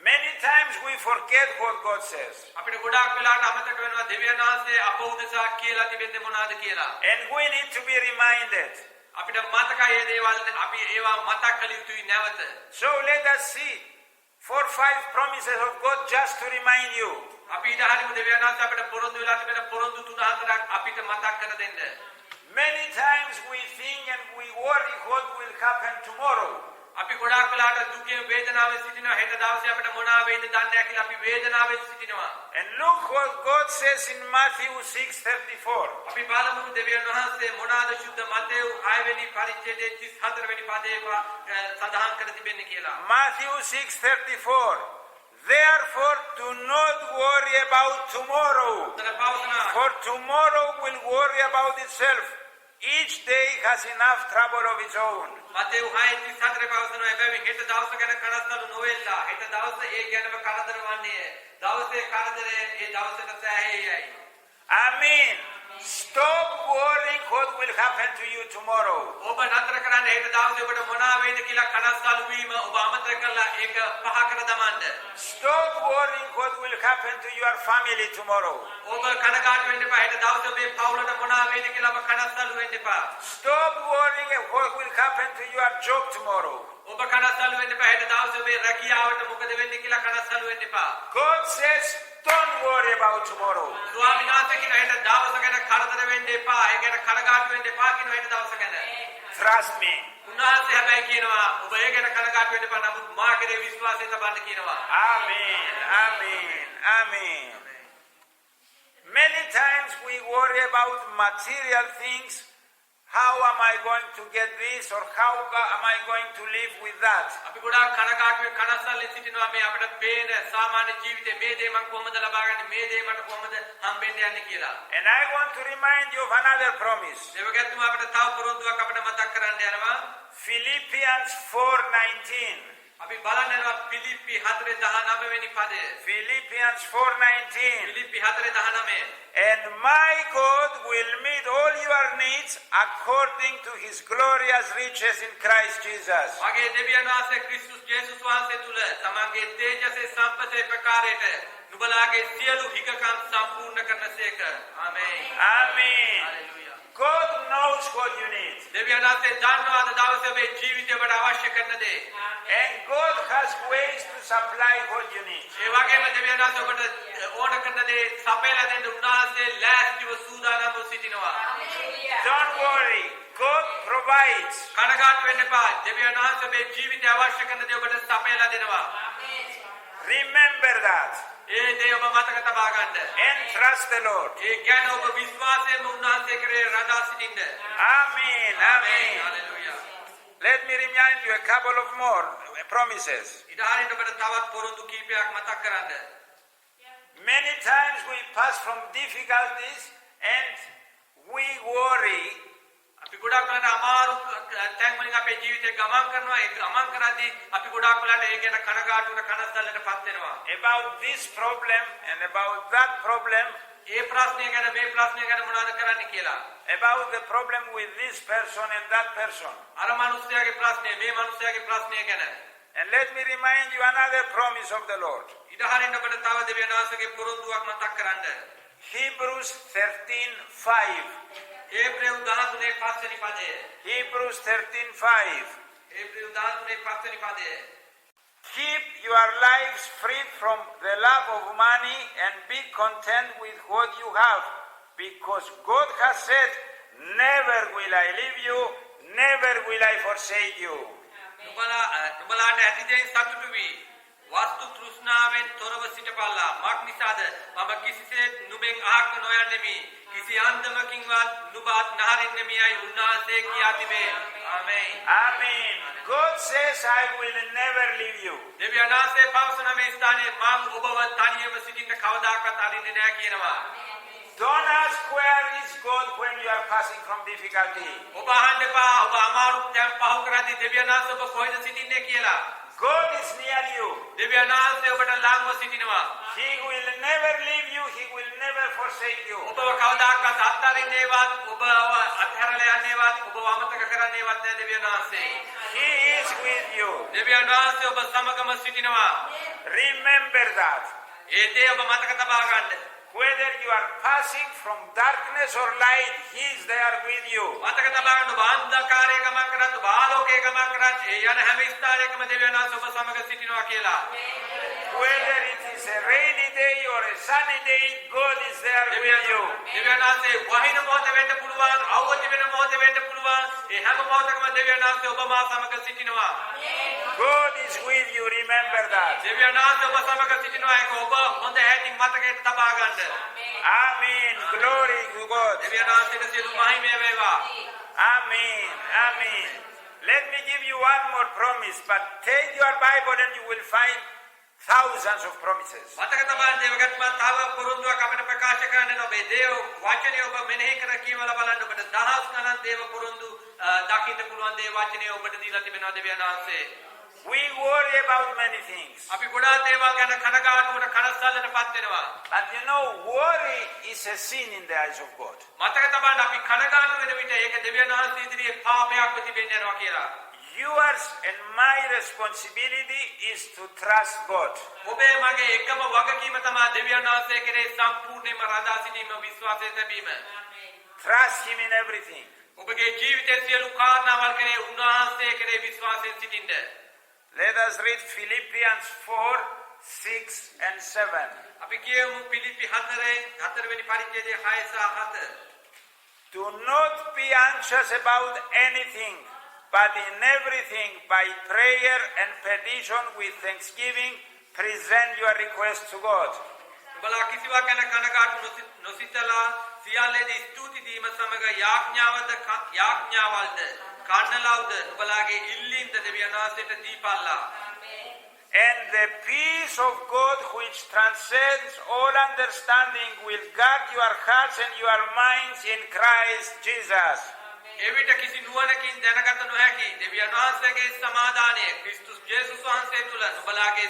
Many times we forget what God says. අපිට ගොඩාක් වෙලාවට අමතක වෙනවා දෙවියන් වහන්සේ අප උදෙසා කියලා තිබෙන්නේ මොනවාද කියලා. And we need to be reminded. අපිට මතකයි ඒ දේවල් අපි ඒවා මතක් කළ යුතුයි නැවත. So let us see 4-5 promises of God just to remind you. අපි ඊට හරියම දෙවියන් වහන්සේ අපිට පොරොන්දු වෙලා තිබෙන පොරොන්දු 3-4ක් අපිට මතක් කර දෙන්න. Many times we think and we worry what will happen tomorrow. අපි ගොඩාක් වෙලාවට දුකේ වේදනාවෙන් සිටිනවා හෙට දවසේ අපිට මොනවා වෙයිද දන්නේ නැහැ කියලා අපි වේදනාවෙන් සිටිනවා. And look what God says in Matthew 6:34. අපි බලමු දෙවියන් වහන්සේ මොනවාද සුද්ධ මතේව් 6 වෙනි පරිච්ඡේදයේ 34 වෙනි පදයේ සඳහන් කර තිබෙන්නේ කියලා. Matthew 6:34. Therefore do not worry about tomorrow, for tomorrow will worry about itself. Each day has enough trouble of its own. මතේව් 6:34 පවසනවා එබැවින් හෙට දවස ගැන කනස්සලු නොවෙලා හෙට දවස ඒ ගැනම කරදර වන්නේ. දවසේ කරදරේ ඒ දවසට සෑහේයයි. Amen. Stop worrying what will happen to you tomorrow. ඔබ නතර කරන්න හෙට දවසේ ඔබට මොනවා වෙයිද කියලා කනස්සලු වීම ඔබ අමතක කරලා ඒක පහ කර දමන්න. Stop worrying what will happen to your family tomorrow. ඔබ කනගාටු වෙන්න එපා හෙට දවසේ ඔබේ පවුලට මොනවා වෙයිද කියලා ඔබ කනස්සලු වෙන්න එපා. Stop worrying what will happen to your job tomorrow. ඔබ කනස්සලු වෙන්න එපා හෙට දවසේ ඔබේ රැකියාවට මොකද වෙන්නේ කියලා කනස්සලු වෙන්න එපා. God says don't worry about tomorrow. ස්වාමීන් වහන්සේ කියන හෙට දවස ගැන කරදර වෙන්න එපා. ඒ ගැන කනගාටු වෙන්න එපා කියන හෙට දවස ගැන. Trust me. උන්වහන්සේ හැබැයි කියනවා ඔබ ඒ ගැන කනගාටු වෙන්න එපා. නමුත් මා කෙරේ විශ්වාසය තබන්න කියනවා. Amen. Amen. Amen. Many times we worry about material things. How am I going to get this or how am I going to live with that? අපි ගොඩාක් කනගාටුවේ කනස්සල්ලේ සිටිනවා මේ අපිට පේන සාමාන්‍ය ජීවිතේ මේ දේ මම කොහොමද ලබාගන්නේ මේ දේ මට කොහොමද හම්බෙන්න යන්නේ කියලා. And I want to remind you of another promise. දේවගතුමා අපිට තව පොරොන්දුවක් අපිට මතක් කරන්න යනවා. Philippians 4:19. අපි බලන්න යනවා පිලිප්පි 4:19 වෙනි පදය. Philippians 4:19. පිලිප්පි 4:19. And my God will meet all your needs according to his glorious riches in Christ Jesus. මගේ දෙවියන් වහන්සේ ක්‍රිස්තුස් ජේසුස් වහන්සේ තුල තමන්ගේ තේජසේ සම්පතේ ප්‍රකාරයට නුඹලාගේ සියලු හිකකම් සම්පූර්ණ කරනසේක. ආමේන්. Amen. Hallelujah. God knows what you need. දෙවියන් වහන්සේ දන්නවා අද දවසේ ඔබේ ජීවිතයට අවශ්‍ය කරන දේ. And God has ways to supply what you need. ඒ වගේම දෙවියන් වහන්සේ ඔබට ඕන කරන දේ සපයලා දෙන්න උන්වහන්සේ ලෑස්තිව සූදානම්ව සිටිනවා. Don't worry. God provides. කනගාටු වෙන්න එපා. දෙවියන් වහන්සේ ඔබේ ජීවිතය අවශ්‍ය කරන දේ ඔබට සපයලා දෙනවා. Remember that. ඒ දේ ඔබ මතක තබා ගන්න. And trust the Lord. ඒ ගැන ඔබ විශ්වාසයෙන්ම උන්වහන්සේ කෙරේ රඳා සිටින්න. Amen. Amen. Hallelujah. Let me remind you a couple of more promises. ඊට හරියට ඔබට තවත් පොරොන්දු කීපයක් මතක් කරන්න. Many times we pass from difficulties and we worry. අපි ගොඩක් වෙලාවට අමාරු තැන් වලින් අපේ ජීවිතේ ගමන් කරනවා. ඒ ගමන් කරද්දී අපි ගොඩක් වෙලාවට ඒ ගැන කනගාටුවට කනස්සල්ලටපත් වෙනවා. About this problem and about that problem. ඒ ප්‍රශ්නය ගැන මේ ප්‍රශ්නය ගැන මොනවද කරන්න කියලා. About the problem with this person and that person. අර මනුස්සයාගේ ප්‍රශ්නය මේ මනුස්සයාගේ ප්‍රශ්නය ගැන. And let me remind you another promise of the Lord. ඊට හරියට ඔබට තව දෙවියන් වහන්සේගේ පොරොන්දුවක් මතක් කරන්න. Hebrews 13:5. ඒබ්‍රේව 13 5 වෙනි පදය. Hebrews 13:5. ඒබ්‍රේව 13 5 වෙනි පදය. Keep your lives free from the love of money and be content with what you have, because God has said, never will I leave you, never will I forsake you. නුඹලාට ඇති දෙයින් සතුටු වී වස්තු තෘෂ්ණාවෙන් තොරව සිටපල්ලා. මක් නිසාද මම කිසිසේත් නුඹෙන් අහක නොයන්නෙමි. කිසි අන්දමකින්වත් නුඹ අත්නහරින්නෙමියයි උන්වහන්සේ කියා තිබේ. ආමේන්. Amen. God says, I will never leave you. දෙවියන් වහන්සේ පවසන මේ ස්ථානයේ මම ඔබව තනියම සිටින්න කවදාකවත් අරින්නේ නැහැ කියනවා. Don't ask where is God when you are passing from difficulty. ඔබ අහන්න එපා ඔබ අමාරු තැන් පහු කරද්දී දෙවියන් වහන්සේ ඔබ කොහෙද සිටින්නේ කියලා. God is near you. දෙවියන් වහන්සේ ඔබට ළඟව සිටිනවා. He will never leave you. He will never forsake you. ඔබව කවදාකවත් අත්හරින්නේවත් ඔබව අත්හැරලා යන්නේවත් ඔබව අමතක කරන්නේවත් නැහැ දෙවියන් වහන්සේ. He is with you. දෙවියන් වහන්සේ ඔබ සමගම සිටිනවා. Remember that. ඒ දේ ඔබ මතක තබා ගන්න. Whether you are passing from darkness or light, He is there with you. මතක තබා ගන්න ඔබ අන්ධකාරයේ ගමන් කරත් ඔබ ආලෝකයේ ගමන් කරත් ඒ යන හැම ස්ථානයකම දෙවියන් වහන්සේ ඔබ සමග සිටිනවා කියලා. Whether it is a rainy day or a sunny day, God is there with you. දෙවියන් වහන්සේ වහින මොහොත වෙන්න පුළුවන්, අවදි වෙන මොහොත වෙන්න පුළුවන්. ඒ හැම මොහොතකම දෙවියන් වහන්සේ ඔබ මා සමග සිටිනවා. God is with you. Remember that. දෙවියන් වහන්සේ ඔබ සමග සිටිනවා. ඒක ඔබ හොඳ හැටින් මතකයට තබා ගන්න. Amen. Glory to God. දෙවියන් වහන්සේට සියලු මහිමය වේවා. Amen. Amen. Let me give you one more promise, but take your Bible and you will find thousands of promises. මතක තබා දේවගත්ම තව පොරොන්දුවක් අපිට ප්‍රකාශ කරන්න ඔබේ දේව වචනය ඔබ මෙනෙහි කර කියවලා බලන්න ඔබට දහස් ගණන් දේව පොරොන්දු දකින්න පුළුවන් දේ වචනය ඔබට දීලා තිබෙනවා දෙවියන් වහන්සේ. We worry about many things. අපි ගොඩාක් දේවල් ගැන කනගාටුවට කනස්සල්ලටපත් වෙනවා. But you know, worry is a sin in the eyes of God. මතක තබන්න අපි කනගාටු වෙන විට ඒක දෙවියන් වහන්සේ ඉදිරියේ පාපයක්ව තිබෙන්න යනවා කියලා. Yours and my responsibility is to trust God. ඔබේ මගේ එකම වගකීම තමයි දෙවියන් වහන්සේ කෙරේ සම්පූර්ණයෙන්ම රඳා සිටීම විශ්වාසය තැබීම. Trust Him in everything. ඔබගේ ජීවිතයේ සියලු කාරණාවල් කෙරේ උන්වහන්සේ කෙරේ විශ්වාසයෙන් සිටින්න. Let us read Philippians 4 6 and 7. අපි කියමු පිලිපි 4 වෙනි පරිච්ඡේදයේ 6 සහ 7. Do not be anxious about anything, but in everything, by prayer and petition with thanksgiving, present your request to God. උඹලා කිසිවක් ගැන කනගාටු නොසිතලා සියල්ලේදී ස්තුති දීම සමග යාඥාවල්ද කන්නලව්ද උඹලාගේ ඉල්ලීම්ද දෙවියන් වහන්සේට දීපල්ලා. And the peace of God, which transcends all understanding, will guard your hearts and your minds in Christ Jesus. එවිට කිසි නුවණකින් දැනගත නොහැකි දෙවියන් වහන්සේගේ සමාදානය ක්‍රිස්තුස් ජේසුස් වහන්සේ තුල නුඹලාගේ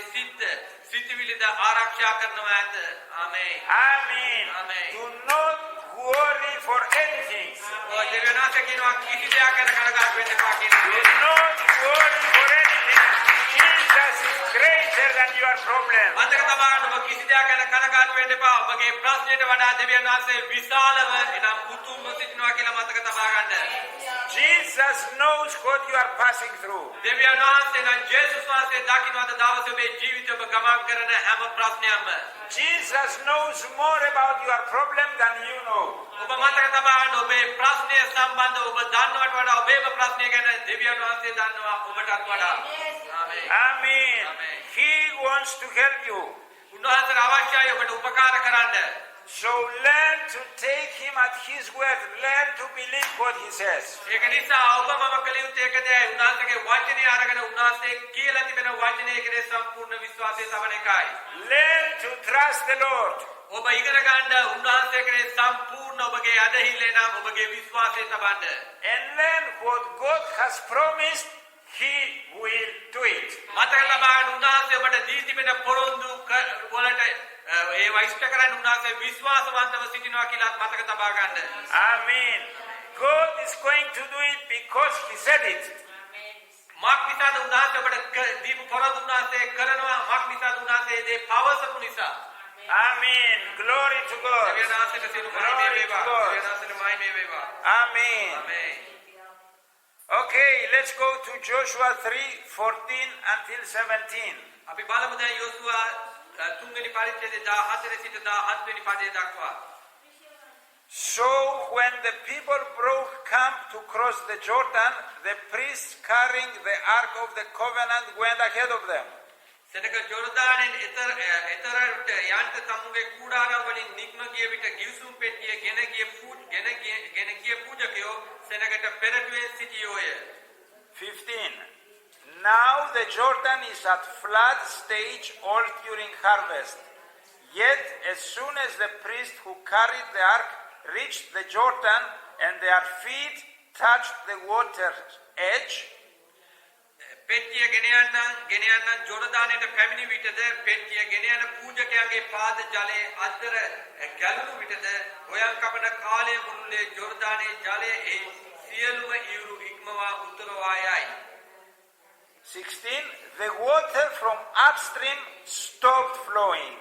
සිතවිලිද ආරක්ෂා කරනවා ඇත. ආමේන්. Amen. Amen. Do not worry for anything. ඔය දෙවියන් වහන්සේ කියනවා කිසි දෙයක් ගැන කනගාටු වෙන්න එපා Do කියනවා. not worry for anything. Jesus is greater than your problem. මතක තබාගන්න ඔබ කිසි දෙයක් ගැන කනගාටු වෙන්න එපා. ඔබගේ ප්‍රශ්නයට වඩා දෙවියන් වහන්සේ විශාලව එනම් උතුම්ව සිටිනවා කියලා මතක තබාගන්න. Jesus knows what you are passing through. දෙවියන් වහන්සේ නම් ජේසුස් වහන්සේ දකින්නද දවසේ ඔබේ ජීවිතය ඔබ ගමන් කරන හැම ප්‍රශ්නයක්ම. Jesus knows more about your problem than you know. ඔබ මතක තබාගන්න ඔබේ ප්‍රශ්නය සම්බන්ධව ඔබ දන්නවට වඩා ඔබේම ප්‍රශ්නය ගැන දෙවියන් වහන්සේ දන්නවා ඔබටත් වඩා. ආමේන්. Amen. Amen. He wants to help you. උන්වහන්සේට අවශ්‍යයි ඔබට උපකාර කරන්න. So learn to take him at his word. Learn to believe what he says. ඒක නිසා ඔබ මම කළ යුත්තේ එක දෙයයි උන්වහන්සේගේ වචනය අරගෙන උන්වහන්සේ කියලා තිබෙන වචනය කෙරේ සම්පූර්ණ විශ්වාසය තබන එකයි. Learn to trust the Lord. ඔබ ඉගෙන ගන්න උන්වහන්සේ කෙරේ සම්පූර්ණ ඔබගේ අදහිල්ල නම් ඔබගේ විශ්වාසය තබන්න. And learn what God has promised. He will do it. මතක තබාගන්න උන්වහන්සේ ඔබට දී තිබෙන පොරොන්දු වලට ඒවා ඉෂ්ට කරන්න උන්වහන්සේ විශ්වාසවන්තව සිටිනවා කියලා මතක තබා ගන්න. Amen. God is going to do it because he said it. මක් නිසාද උන්වහන්සේ ඔබට දීපු පොරොන්දු උන්වහන්සේ කරනවා මක් නිසාද උන්වහන්සේ දේ පවසපු නිසා. Amen. Glory to God. දෙවියන් වහන්සේට සියලු මහිමය වේවා. දෙවියන් වහන්සේට මහිමය වේවා. Amen. ආමේන්. Okay, let's go to Joshua 3:14 until 17. අපි බලමු දැන් යෝසුවා 3 වෙනි පරිච්ඡේදයේ 14 සිට 17 වෙනි පදයේ දක්වා. So when the people broke camp to cross the Jordan, the priests carrying the Ark of the Covenant went ahead of them. සෙනග ජෝර්දානෙන් එතරට යන්ත තමුගේ කුඩාරම් වලින් නික්ම ගිය විට ගිවිසුම් පෙට්ටිය ගෙන ගිය පූජකයෝ සෙනගට පෙරටුවෙන් සිටියෝය. 15. Now the Jordan is at flood stage all during harvest. Yet as soon as the priest who carried the ark reached the Jordan and their feet touched the water's edge, පෙට්ටිය ගෙන යන්න ජෝර්දානයට පැමිණි විටද පෙට්ටිය ගෙන යන පූජකයාගේ පාද ජලයේ අතර ගැලුණු විටද ඔයන් කපන කාලය මුළුල්ලේ ජෝර්දානයේ ජලයේ සියලුම ඉවුරු ඉක්මවා උතුරවා යයි. 16. The water from upstream stopped flowing.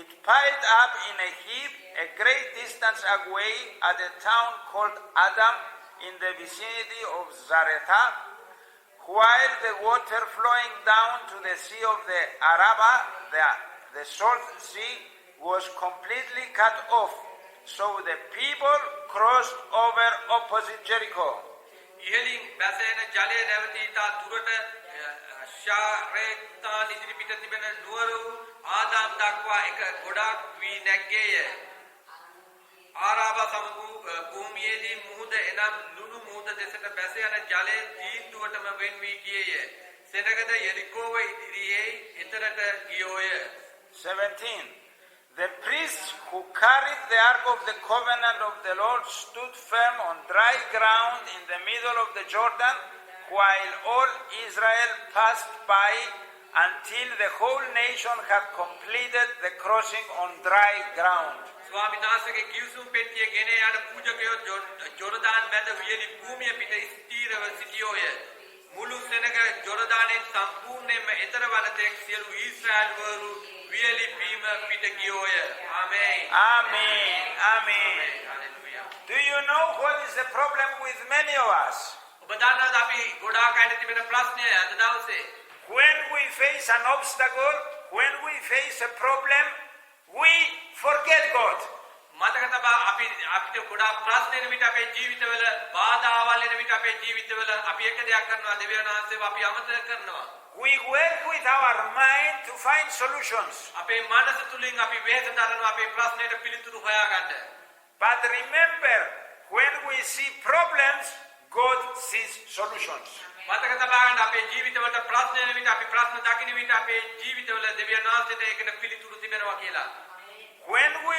It piled up in a heap a great distance away at a town called Adam in the vicinity of Zarephath, while the water flowing down to the sea of the Arabah, the salt sea, was completely cut off. So the people crossed over opposite Jericho. ඉහළින් බැසෙන ජලය නැවතී තා දුරට ශාරේතාන් ඉදිරිපිට තිබෙන නුවර ආදාම් දක්වා එක ගොඩක් වී නැග්ගේය. ආරාබ සමග භූමියේදී මුහුද එනම් ලුණු මුහුද දෙසට බැස යන ජලය තීන්දුවටම වෙන් වී ගියේය. සෙනගද යෙරිකෝව ඉදිරියේ එතරට ගියෝය. 17. The priests who carried the Ark of the Covenant of the Lord stood firm on dry ground in the middle of the Jordan, while all Israel passed by until the whole nation had completed the crossing on dry ground. ස්වාමීන් වහන්සේගේ කිවිසුම් පෙට්ටිය ගෙන යන පූජකයෝ ජෝර්දාන් මැද වියලි භූමිය පිට ස්ථීරව සිටියෝය. මුළු සෙනග ජෝර්දානෙන් සම්පූර්ණයෙන්ම එතර වන තෙක් සියලු ඊශ්‍රායල්වරු වියලි බීම පිට ගියෝය. ආමේන්. Amen. Amen. Hallelujah. Do you know what is the problem with many of us? ඔබ දන්නවද අපි ගොඩාක් අයට තිබෙන ප්‍රශ්නය අද දවසේ? When we face an obstacle, when we face a problem, we forget God. මතක තබා අපි අපිට ගොඩාක් ප්‍රශ්න එන විට අපේ ජීවිතවල බාධාවල් එන විට අපේ ජීවිතවල අපි එක දෙයක් කරනවා දෙවියන් වහන්සේව අපි අමතක කරනවා. We work with our mind to find solutions. අපේ මනස තුලින් අපි වෙහෙස දරනවා අපේ ප්‍රශ්නෙට පිළිතුරු හොයාගන්න. But remember, when we see problems, God sees solutions. මතක තබා ගන්න අපේ ජීවිතවලට ප්‍රශ්න එන විට අපි ප්‍රශ්න දකින විට අපේ ජීවිතවල දෙවියන් වහන්සේට ඒකට පිළිතුරු තිබෙනවා කියලා. When we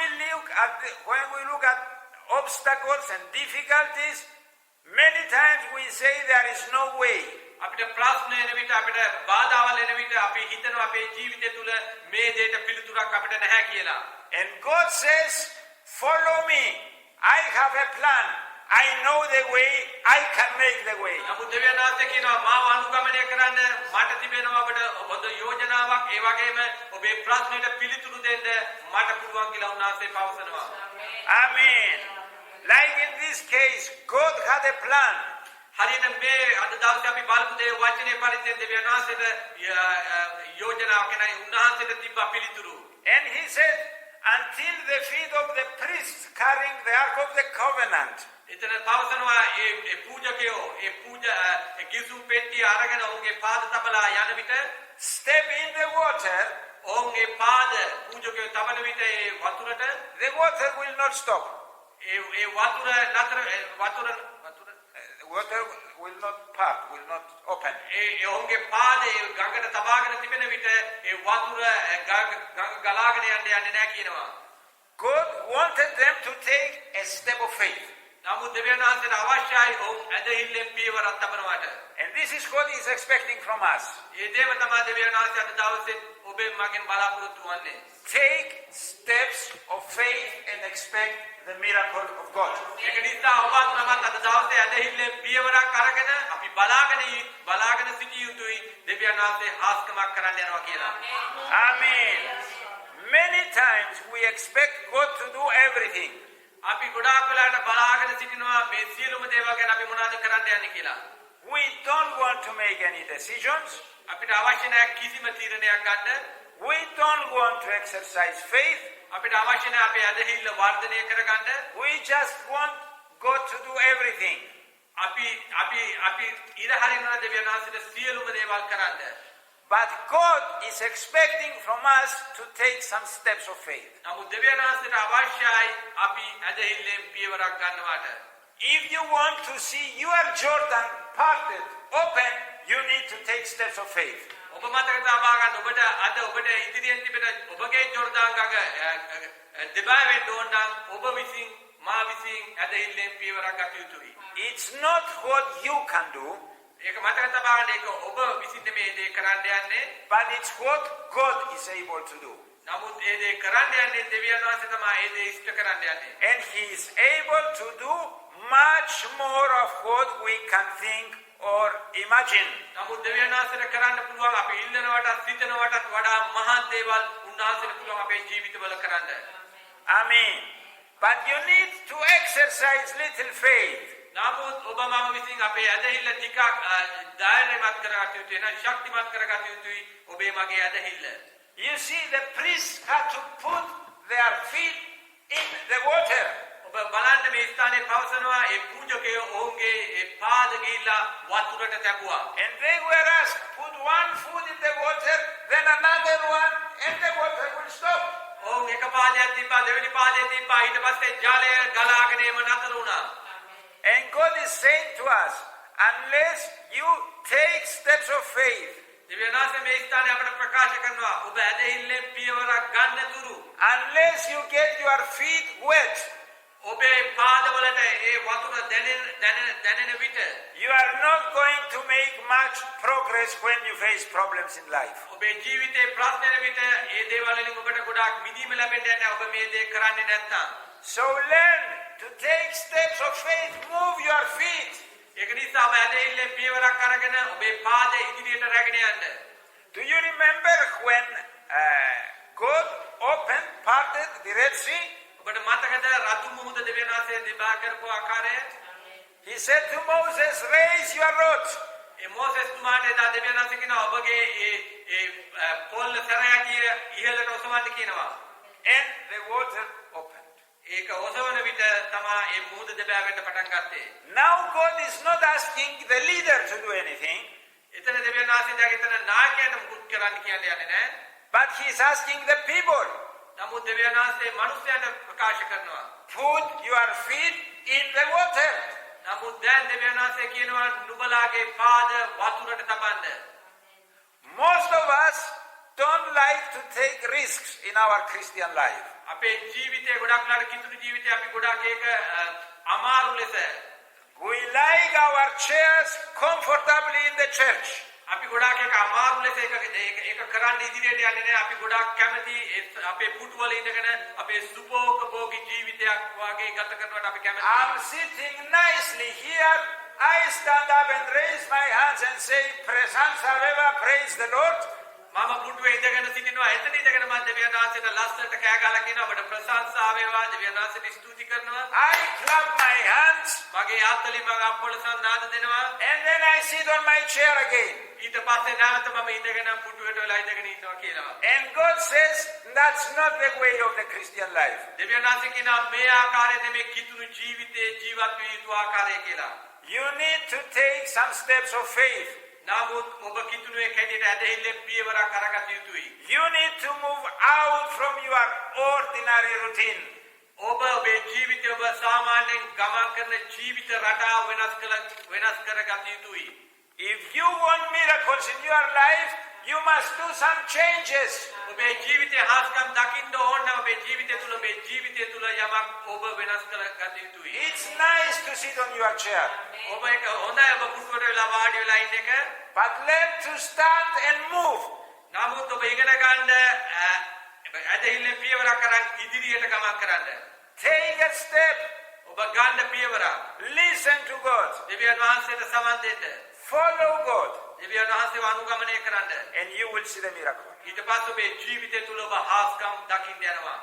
look at obstacles and difficulties, many times we say there is no way. අපිට ප්‍රශ්න එන විට අපිට බාධාවල් එන විට අපි හිතනවා අපේ ජීවිතය තුල මේ දෙයට පිළිතුරක් අපිට නැහැ කියලා. And God says, follow me. I have a plan. I know the way. I can make the way. නමුත් දෙවියන් වහන්සේ කියනවා මාව අනුගමනය කරන්න මට තිබෙනවා ඔබට හොඳ යෝජනාවක් ඒ වගේම ඔබේ ප්‍රශ්නෙට පිළිතුරු දෙන්න මට පුළුවන් කියලා උන්වහන්සේ පවසනවා. Amen. Like in this case, God had a plan. හරියට මේ අද දවසේ අපි බලමු දේ වචනේ පරිච්ඡේද දෙවියන් වහන්සේට යෝජනාවක් නැයි උන්වහන්සේට තිබ්බ පිළිතුරු. And he said, until the feet of the priests carrying the Ark of the Covenant. එතන පවසනවා ඒ පූජකයෝ ඒ ගිසු පෙට්ටිය අරගෙන ඔවුන්ගේ පාද තබලා යන විට Step in the water. ඔවුන්ගේ පාද පූජකයෝ තබන විට ඒ වතුරට The water will not stop. ඒ වතුර නතර Water will not part, will not open. ඒ ඔවුන්ගේ පාදේ ගඟට තබාගෙන තිබෙන විට ඒ වතුර ගඟ ගලාගෙන යන්නේ නැහැ කියනවා. God wanted them to take a step of faith. නමුත් දෙවියන් වහන්සේට අවශ්‍යයි ඔවුන් ඇදහිල්ලෙන් පියවරක් තබනවාට. And this is what he is expecting from us. ඒ දේම තමයි දෙවියන් වහන්සේ අද දවසේ ඔබෙන් මගෙන් බලාපොරොත්තු වන්නේ. Take steps of faith and expect the miracle of God. ඒක නිසා ඔබත් මමත් අද දවසේ ඇදහිල්ලෙන් පියවරක් අරගෙන අපි බලාගෙන සිටිය යුතුයි දෙවියන් වහන්සේ හාස්කමක් කරන්න යනවා කියලා. Amen. Many times we expect God to do everything. අපි ගොඩාක් වෙලාවට බලාගෙන සිටිනවා මේ සියලුම දේවල් ගැන අපි මොනවද කරන්න යන්නේ කියලා. We don't want to make any decisions. අපිට අවශ්‍ය නැහැ කිසිම තීරණයක් ගන්න. We don't want to exercise faith. අපිට අවශ්‍ය නැහැ අපේ ඇදහිල්ල වර්ධනය කරගන්න. We just want God to do everything. අපි ඉරහරිනවා දෙවියන් වහන්සේට සියලුම දේවල් කරන්න. But God is expecting from us to take some steps of faith. නමුත් දෙවියන් වහන්සේට අවශ්‍යයි අපි ඇදහිල්ලෙන් පියවරක් ගන්නවාට. If you want to see your Jordan parted, open, you need to take steps of faith. ඔබ මතක තබා ගන්න ඔබට ඉදිරියෙන් තිබෙන ඔබගේ ජෝර්දාන් ගඟ දෙබෑ වෙන්න ඕන නම් ඔබ විසින් මා විසින් ඇදහිල්ලෙන් පියවරක් ගත යුතුයි. It's not what you can do. ඒක මතක තබා ගන්න ඒක ඔබ විසින් මේ දේ කරන්න යන්නේ. But it's what God is able to do. නමුත් ඒ දේ කරන්න යන්නේ දෙවියන් වහන්සේ තමයි ඒ දේ ඉෂ්ට කරන්න යන්නේ. And he is able to do much more of what we can think or imagine. නමුත් දෙවියන් වහන්සේට කරන්න පුළුවන් අපි ඉල්ලනවටත් සිතනවටත් වඩා මහත් දේවල් උන්වහන්සේට පුළුවන් අපේ ජීවිතවල කරන්න. Amen. But you need to exercise little faith. නමුත් ඔබ මම විසින් අපේ ඇදහිල්ල ටිකක් ධෛර්යමත් කරගත යුතුයි නැත්නම් ශක්තිමත් කරගත යුතුයි ඔබේ මගේ ඇදහිල්ල. You see, the priests had to put their feet in the water. ඔබ බලන්න මේ ස්ථානයේ පවසනවා ඒ පූජකයෝ ඔවුන්ගේ ඒ පාද ගිහිලා වතුරට තැබුවා. And they were asked, put one foot in the water, then another one, and the water will stop. ඔවුන් එක පාදයක් තිබ්බා දෙවෙනි පාදයක් තිබ්බා ඊට පස්සේ ජලය ගලාගෙන එම නතර වුණා. And God is saying to us, unless you take steps of faith, දෙවියන් වහන්සේ මේ ස්ථානයේ අපට ප්‍රකාශ කරනවා ඔබ ඇදහිල්ලෙන් පියවරක් ගන්න තුරු unless you get your feet wet, ඔබේ පාදවලට ඒ වතුර දැනෙන විට you are not going to make much progress when you face problems in life. ඔබේ ජීවිතේ ප්‍රශ්න විට ඒ දේවල් වලින් ඔබට ගොඩාක් මිදීම ලැබෙන්නේ නැහැ ඔබ මේ දේ කරන්නේ නැත්නම්. So learn to take steps of faith, move your feet. ඒක නිසා ඔබ ඇදහිල්ලෙන් පියවරක් අරගෙන ඔබේ පාද ඉදිරියට රැගෙන යන්න. Do you remember when God parted the Red Sea? ඔබට මතකද රතු මුහුද දෙවියන් වහන්සේ දිබා කරපු ආකාරය? He said to Moses, raise your rod. ඒ මොසෙස් තුමාට එදා දෙවියන් වහන්සේ කියනවා ඔබගේ ඒ පොල් සරයටිය ඔසවන්න කියනවා. And the water opened. ඒක ඔසවන විට තමා ඒ මූද දෙබෑවෙන්න පටන් ගත්තේ. Now God is not asking the leader to do anything, එතන දෙවියන් වහන්සේ දැන් එතන නායකයාට මුකුත් කරන්න කියන්නේ නැහැ. but he is asking the people, නමුත් දෙවියන් වහන්සේ මිනිස්යාට ප්‍රකාශ කරනවා. put your feet in the water. නමුත් දැන් දෙවියන් වහන්සේ කියනවා නුඹලාගේ පාද වතුරට තබන්න. Most of us don't like to take risks in our Christian life. අපේ ජීවිතේ ගොඩක් ලාට කිතුණු ජීවිතේ අපි ගොඩක් ඒක අමාරු ලෙස We like our chairs comfortably in the church. අපි ගොඩක් ඒක අමාරු ලෙස ඒක කරන්න ඉදිරියට යන්නේ නැහැ. අපි ගොඩක් කැමති අපේ පුටු වල ඉඳගෙන අපේ සුභෝගී ජීවිතයක් වාගේ ගත කරනවට අපි කැමතියි. I'm sitting nicely here. I stand up and raise my hands and say, Presanza Veva, praise the Lord. මම පුටුවේ ඉඳගෙන සිටිනවා. එතන ඉඳගෙන මම දෙවියන් වහන්සේට ලස්සනට කෑ ගහලා කියනවා අපට ප්‍රශංසා වේවා දෙවියන් වහන්සේට ස්තුති කරනවා. I clap my hands මගේ ආතලි මම අපොලසන් නාද දෙනවා. and then I sit on my chair again. ඊට පස්සේ නැවත මම ඉඳගෙන පුටුවට වෙලා ඉඳගෙන ඉන්නවා කියනවා. And God says that's not the way of the Christian life. දෙවියන් වහන්සේ කියනවා මේ ආකාරයෙන් මේ කිතුණු ජීවිතේ ජීවත් විය යුතු ආකාරය කියලා. You need to take some steps of faith. නමුත් ඔබ කිතුණුවේ කැඩියට ඇදහිල්ලෙන් පියවරක් අරගත යුතුයි. You need to move out from your ordinary routine. ඔබ ඔබේ ජීවිතය ඔබ සාමාන්‍යයෙන් ගමන් කරන ජීවිත රටාව වෙනස් කරගත යුතුයි. If you want miracles in your life, you must do some changes. ඔබේ ජීවිතේ හාස්කම් දකින්න ඕන නම් ඔබේ ජීවිතය තුළ ඔබේ ජීවිතය තුළ යමක් ඔබ වෙනස් කරගත යුතුයි. It's nice to sit on your chair, ඔබ ඒක හොඳයි ඔබ පුටුවට වෙලා වාඩි වෙලා ඉන්න එක. but learn to stand and move. නමුත් ඔබ ඉගෙන ගන්න ඇදහිල්ලෙන් පියවරක් අරන් ඉදිරියට ගමන් කරන්න. Take a step. ඔබ ගන්න පියවරක්. Listen to God. දෙවියන් වහන්සේට සමන් දෙන්න. Follow God, දෙවියන් වහන්සේව අනුගමනය කරන්න. and you will see the miracle. ඊට පස්සේ ඔබේ ජීවිතය තුළ ඔබ හාස්කම් දකින්න යනවා.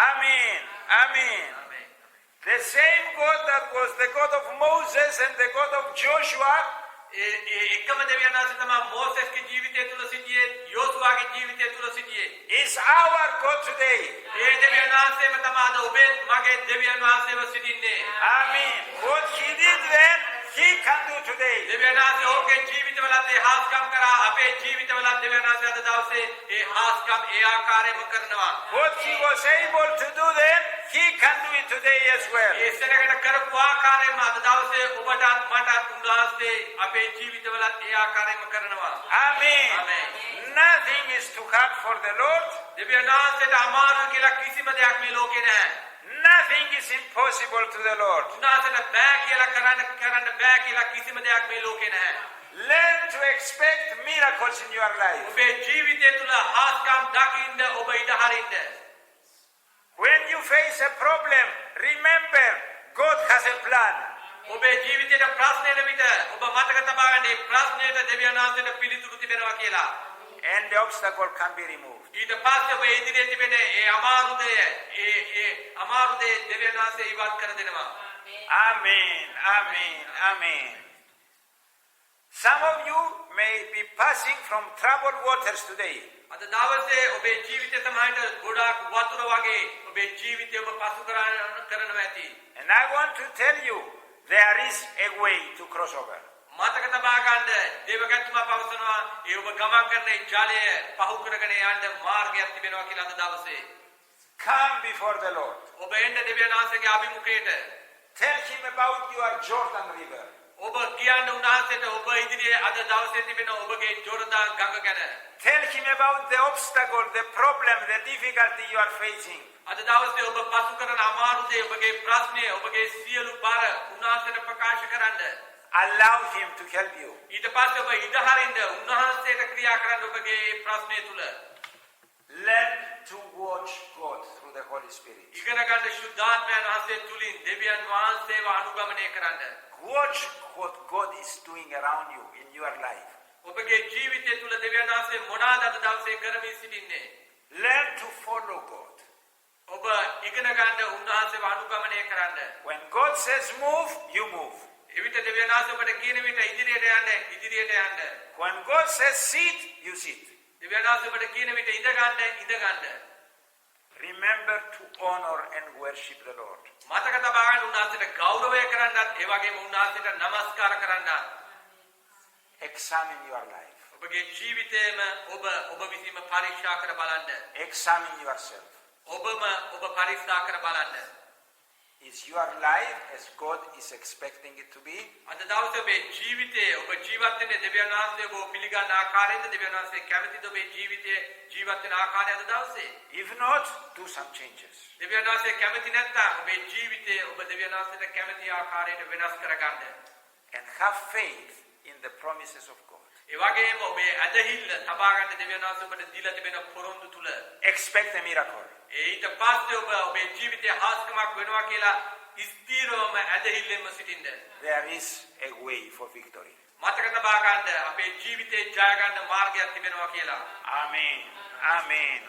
Amen. Amen. ආමේන්. The same God that was the God of Moses and the God of Joshua එකම දෙවියන් වහන්සේ තමයි මෝසෙස්ගේ ජීවිතය තුළ සිටියේ, යෝසුවාගේ ජීවිතය තුළ සිටියේ. is our God today. ඒ දෙවියන් වහන්සේම තමයි අද ඔබේ මගේ දෙවියන් වහන්සේව සිටින්නේ. Amen. What he did then, he can do today. දෙවියන් වහන්සේ ඔහුගේ ජීවිතවලත් ඒ හාස්කම් කරා. අපේ ජීවිතවලත් දෙවියන් වහන්සේ අද දවසේ ඒ හාස්කම් ඒ ආකාරයෙන්ම කරනවා. What he was able to do then, he can do it today as well. ඒ සෙනගට කරපු ආකාරයෙන්ම අද දවසේ ඔබටත් මටත් උන්වහන්සේ අපේ ජීවිතවලත් ඒ ආකාරයෙන්ම කරනවා. Amen. Amen. Nothing is too hard for the Lord. දෙවියන් වහන්සේට අමාරු කියලා කිසිම දෙයක් මේ ලෝකේ නැහැ. Nothing is impossible to the Lord. උන්වහන්සේට බෑ කියලා කරන්න බෑ කියලා කිසිම දෙයක් මේ ලෝකේ නැහැ. Learn to expect miracles in your life. ඔබේ ජීවිතය තුළ හාස්කම් දකින්න ඔබ ඉඩ හරින්න. When you face a problem, remember God has a plan. ඔබේ ජීවිතේට ප්‍රශ්නයන විට ඔබ මතක තබා ගන්න මේ ප්‍රශ්නයට දෙවියන් වහන්සේට පිළිතුරු තිබෙනවා කියලා. And the obstacle can be removed. ඊට පස්සේ ඔබ ඉදිරියේ තිබෙන ඒ අමාරු දේ දෙවියන් වහන්සේ ඉවත් කර දෙනවා. Amen. Amen. Amen. Some of you may be passing from troubled waters today. අද දවසේ ඔබේ ජීවිතය සමහරට ගොඩාක් වතුර වගේ ඔබේ ජීවිතය ඔබ පසු කරනවා ඇති. And I want to tell you, there is a way to cross over. මතක තබා ගන්න දේවගතුමා පවසනවා ඒ ඔබ ගමන් කරන ඒ ජලය පහු කරගෙන යන්න මාර්ගයක් තිබෙනවා කියලා අද දවසේ. Come before the Lord. ඔබ එන්න දෙවියන් වහන්සේගේ අභිමුඛයට. Tell him about your Jordan River. ඔබ කියන්න උන්වහන්සේට ඔබ ඉදිරියේ අද දවසේ තිබෙන ඔබගේ ජෝර්දාන් ගඟ ගැන. Tell him about the obstacle, the problem, the difficulty you are facing. අද දවසේ ඔබ පසු කරන අමාරු දේ ඔබගේ ප්‍රශ්නය ඔබගේ සියලු බර උන්වහන්සේට ප්‍රකාශ කරන්න. Allow him to help you. ඊට පස්සේ ඔබ ඉඩ හරින්න උන්වහන්සේට ක්‍රියා කරන්න ඔබගේ ප්‍රශ්නය තුල. Learn to watch God through the Holy Spirit. ඉගෙන ගන්න ශුද්ධාත්මයන් වහන්සේ තුලින් දෙවියන් වහන්සේව අනුගමනය කරන්න. Watch what God is doing around you in your life. ඔබගේ ජීවිතය තුල දෙවියන් වහන්සේ මොනවාද අද දවසේ කරමින් සිටින්නේ? Learn to follow God. ඔබ ඉගෙන ගන්න උන්වහන්සේව අනුගමනය කරන්න. When God says move, you move. එවිට දෙවියන් වහන්සේ ඔබට කියන විට ඉදිරියට යන්න. When God says sit, you sit. දෙවියන් වහන්සේ ඔබට කියන විට ඉඳ ගන්න. Remember to honor and worship the Lord. මතක තබා ගන්න උන්වහන්සේට ගෞරවය කරන්නත් ඒ වගේම උන්වහන්සේට নমස්කාර කරන්නත්. Examine your life. ඔබගේ ජීවිතේම ඔබ විසින්ම පරීක්ෂා කර බලන්න. Examine yourself. ඔබ පරීක්ෂා කර බලන්න. Is your life as God is expecting it to be? අද දවසේ ඔබේ ජීවිතයේ ඔබ ජීවත් වෙන්නේ දෙවියන් වහන්සේ ඔබ පිළිගන්න ආකාරයෙන්ද දෙවියන් වහන්සේ කැමතිද ඔබේ ජීවිතයේ ජීවත් වෙන ආකාරය අද දවසේ? If not, do some changes. දෙවියන් වහන්සේ කැමති නැත්නම් ඔබේ ජීවිතයේ ඔබ දෙවියන් වහන්සේට කැමති ආකාරයට වෙනස් කරගන්න. And have faith in the promises of God. ඒ වගේම ඔබේ ඇදහිල්ල තබා ගන්න දෙවියන් වහන්සේ ඔබට දීලා තිබෙන පොරොන්දු තුල Expect a miracle. ඊට පස්සේ ඔබේ ජීවිතයේ හාස්කමක් වෙනවා කියලා ස්ථිරවම ඇදහිල්ලෙන්ම සිටින්න. There is a way for victory. මතක තබා ගන්න අපේ ජීවිතේ ජය ගන්න මාර්ගයක් තිබෙනවා කියලා. Amen. Amen.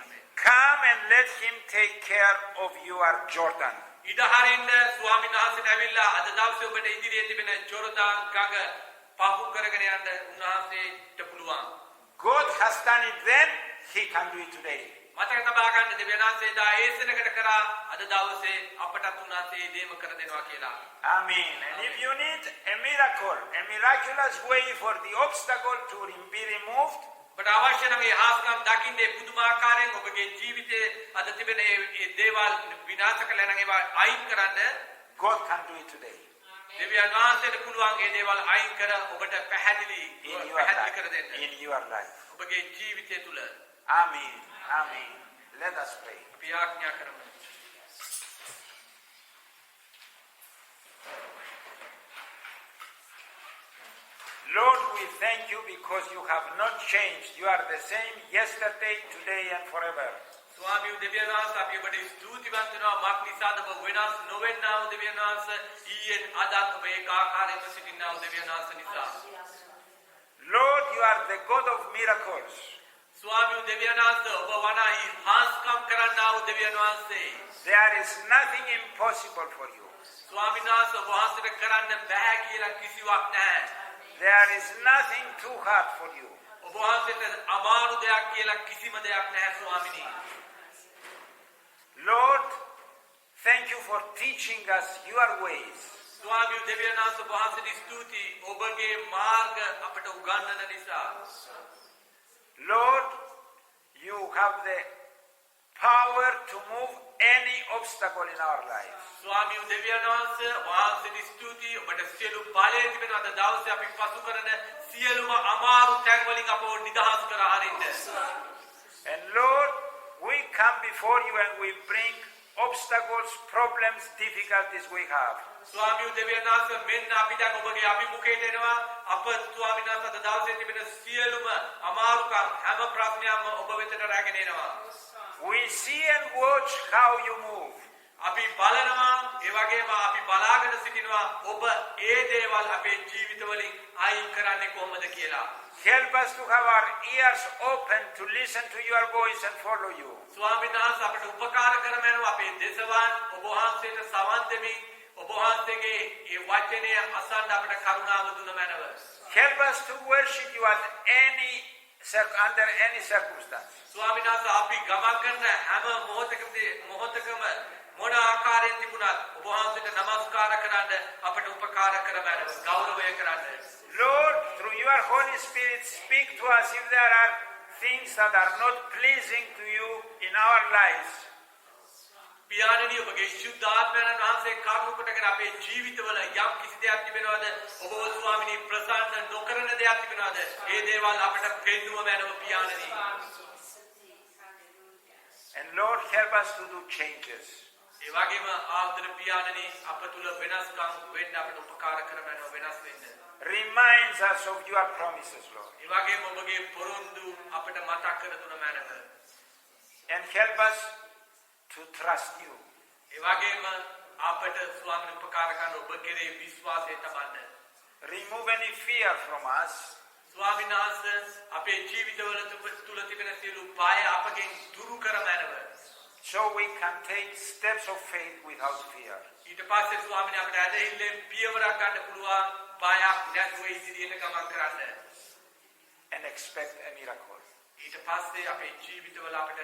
Come and let him take care of your Jordan. ඉඩ හරින්න ස්වාමීන් වහන්සේට ඇවිල්ලා අද දවසේ ඔබට ඉදිරියේ තිබෙන ජෝර්දාන් ගඟ පහු කරගෙන යන්න උන්වහන්සේට පුළුවන්. God has done it then, he can do it today. මතක තබා ගන්න දෙවියන් වහන්සේ දා ඒසනකට කරා අද දවසේ අපටත් උන්වහන්සේ දේම කර දෙනවා කියලා. Amen. And if you need a miracle, a miraculous way for the obstacle to be removed, ඔබට අවශ්‍ය නම් මේ හාස්කම් දකින්නේ පුදුමාකාරයෙන් ඔබගේ ජීවිතයේ අද තිබෙන මේ දේවල් විනාශ කළා නම් ඒවා අයින් කරන්න God can do it today. දෙවියන් වහන්සේට පුළුවන් මේ දේවල් අයින් කර ඔබට පැහැදිලි කර දෙන්න. In your life. ඔබගේ ජීවිතය තුල. Amen. Amen. Let us pray. අපි ආඥා කරමු. Lord, we thank you because you have not changed. You are the same yesterday, today and forever. ස්වාමී දෙවියන් වහන්සේ අපි ඔබට ස්තුතිවන්ත වෙනවා මක් නිසාද ඔබ වෙනස් නොවෙන්නා වූ දෙවියන් වහන්සේ ඊයෙන් අදත් ඔබ ඒක ආකාරයෙන්ම සිටිනා වූ දෙවියන් වහන්සේ නිසා. Lord, you are the God of miracles. ස්වාමී දෙවියන් වහන්සේ ඔබ වනාහි හාස්කම් කරන්නා වූ දෙවියන් වහන්සේ. There is nothing impossible for you. ස්වාමීන් වහන්සේ ඔබ වහන්සේට කරන්න බෑ කියලා කිසිවක් නැහැ. There is nothing too hard for you. ඔබ වහන්සේට අමාරු දෙයක් කියලා කිසිම දෙයක් නැහැ ස්වාමිනී. Lord, thank you for teaching us your ways. ස්වාමී දෙවියන් වහන්සේ ඔබ වහන්සේට ස්තුතියි ඔබගේ මාර්ග අපට උගන්වන නිසා. Lord, you have the power to move any obstacle in our lives. ස්වාමී දෙවියන් වහන්සේ වහන්සේට ස්තුතියි ඔබට සියලු බලය තිබෙන අද දවසේ අපි පසු කරන සියලුම අමාරු තැන් වලින් අපව නිදහස් කර හරින්න. And Lord, we come before you and we bring obstacles, problems, difficulties we have. ස්වාමී දෙවියන් වහන්සේ මෙන්න අපි දැන් ඔබගේ අභිමුඛයට එනවා අප ස්වාමීන් වහන්සේ අද දවසේ තිබෙන සියලුම අමාරුකම් හැම ප්‍රශ්නයක්ම ඔබ වෙතට රැගෙන එනවා. We see and watch how you move. අපි බලනවා ඒ වගේම අපි බලාගෙන සිටිනවා ඔබ ඒ දේවල් අපේ ජීවිතවලින් අයින් කරන්නේ කොහොමද කියලා. Help us to have our ears open to listen to your voice and follow you. ස්වාමීන් වහන්සේ අපට උපකාර කරමු අපේ දේශවන් ඔබ වහන්සේට සවන් දෙමින් ඔබ වහන්සේගේ ඒ වචනය අසන්න අපට කරුණාව දුන මැනව. Help us to worship you under any circumstance. ස්වාමීන් වහන්සේ අපි ගමන් කරන හැම මොහොතකම මොන ආකාරයෙන් තිබුණත් ඔබ වහන්සේට নমස්කාර කරන්න අපට උපකාර කරමු ගෞරවය කරන්න. Lord, through your Holy Spirit, speak to us if there are things that are not pleasing to you in our lives. පියාණනි ඔබගේ ශුද්ධාත්මයන් වහන්සේ කරුණු කොටගෙන අපේ ජීවිතවල යම් කිසි දෙයක් තිබෙනවද ඔබ ස්වාමිනී ප්‍රසන්න නොකරන දෙයක් තිබෙනවද ඒ දේවල් අපට පෙන්වුව මැනව පියාණනි. And Lord, help us to do changes. ඒ වගේම ආදර පියාණනි අප තුල වෙනස්කම් වෙන්න අපට උපකාර කරමු වෙනස් වෙන්න. Reminds us of your promises, Lord. ඒ වගේම ඔබගේ පොරොන්දු අපට මතක් කර දුන මැනව. And help us to trust you. ඒ වගේම අපට ස්වාමීන් උපකාර කරන ඔබ කෙරේ විශ්වාසය තබන්න. Remove any fear from us. ස්වාමීන් වහන්සේ අපේ ජීවිතවල තුල තිබෙන සියලු බය අපගෙන් දුරු කර මැනව. So we can take steps of faith without fear. ඊට පස්සේ ස්වාමීන් අපට ඇදහිල්ලෙන් පියවරක් ගන්න පුළුවන් බයක් නැතුව ඉදිරියට ගමන් කරන්න. And expect a miracle. ඊට පස්සේ අපේ ජීවිතවල අපිට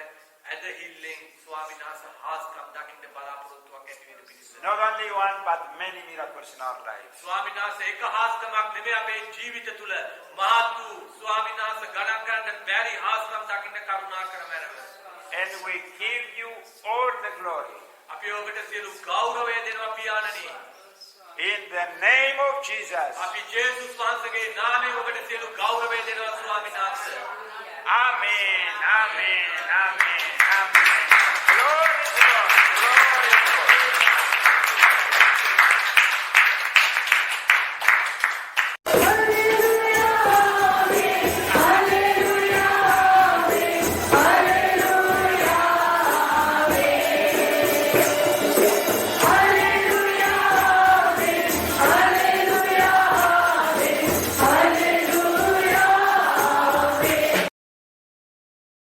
ඇදහිල්ලෙන් ස්වාමීන් වහන්සේ හාස්කම් දකින්න බලාපොරොත්තුවක් ඇති වෙන පිණිස. Not only one, but many miracles in our lives. ස්වාමීන් වහන්සේ එක හාස්කමක් නෙමෙයි අපේ ජීවිත තුල මහත් වූ ස්වාමීන් වහන්සේ ගණන් ගන්න බැරි හාස්කම් දකින්න කරුණා කරමැරව. And we give you all the glory. අපි ඔබට සියලු ගෞරවය දෙනවා පියාණනි. In the name of Jesus. අපි ජේසුස් වහන්සේගේ නාමයෙන් ඔබට සියලු ගෞරවය දෙනවා ස්වාමීන් වහන්සේ. Amen. Amen. Amen.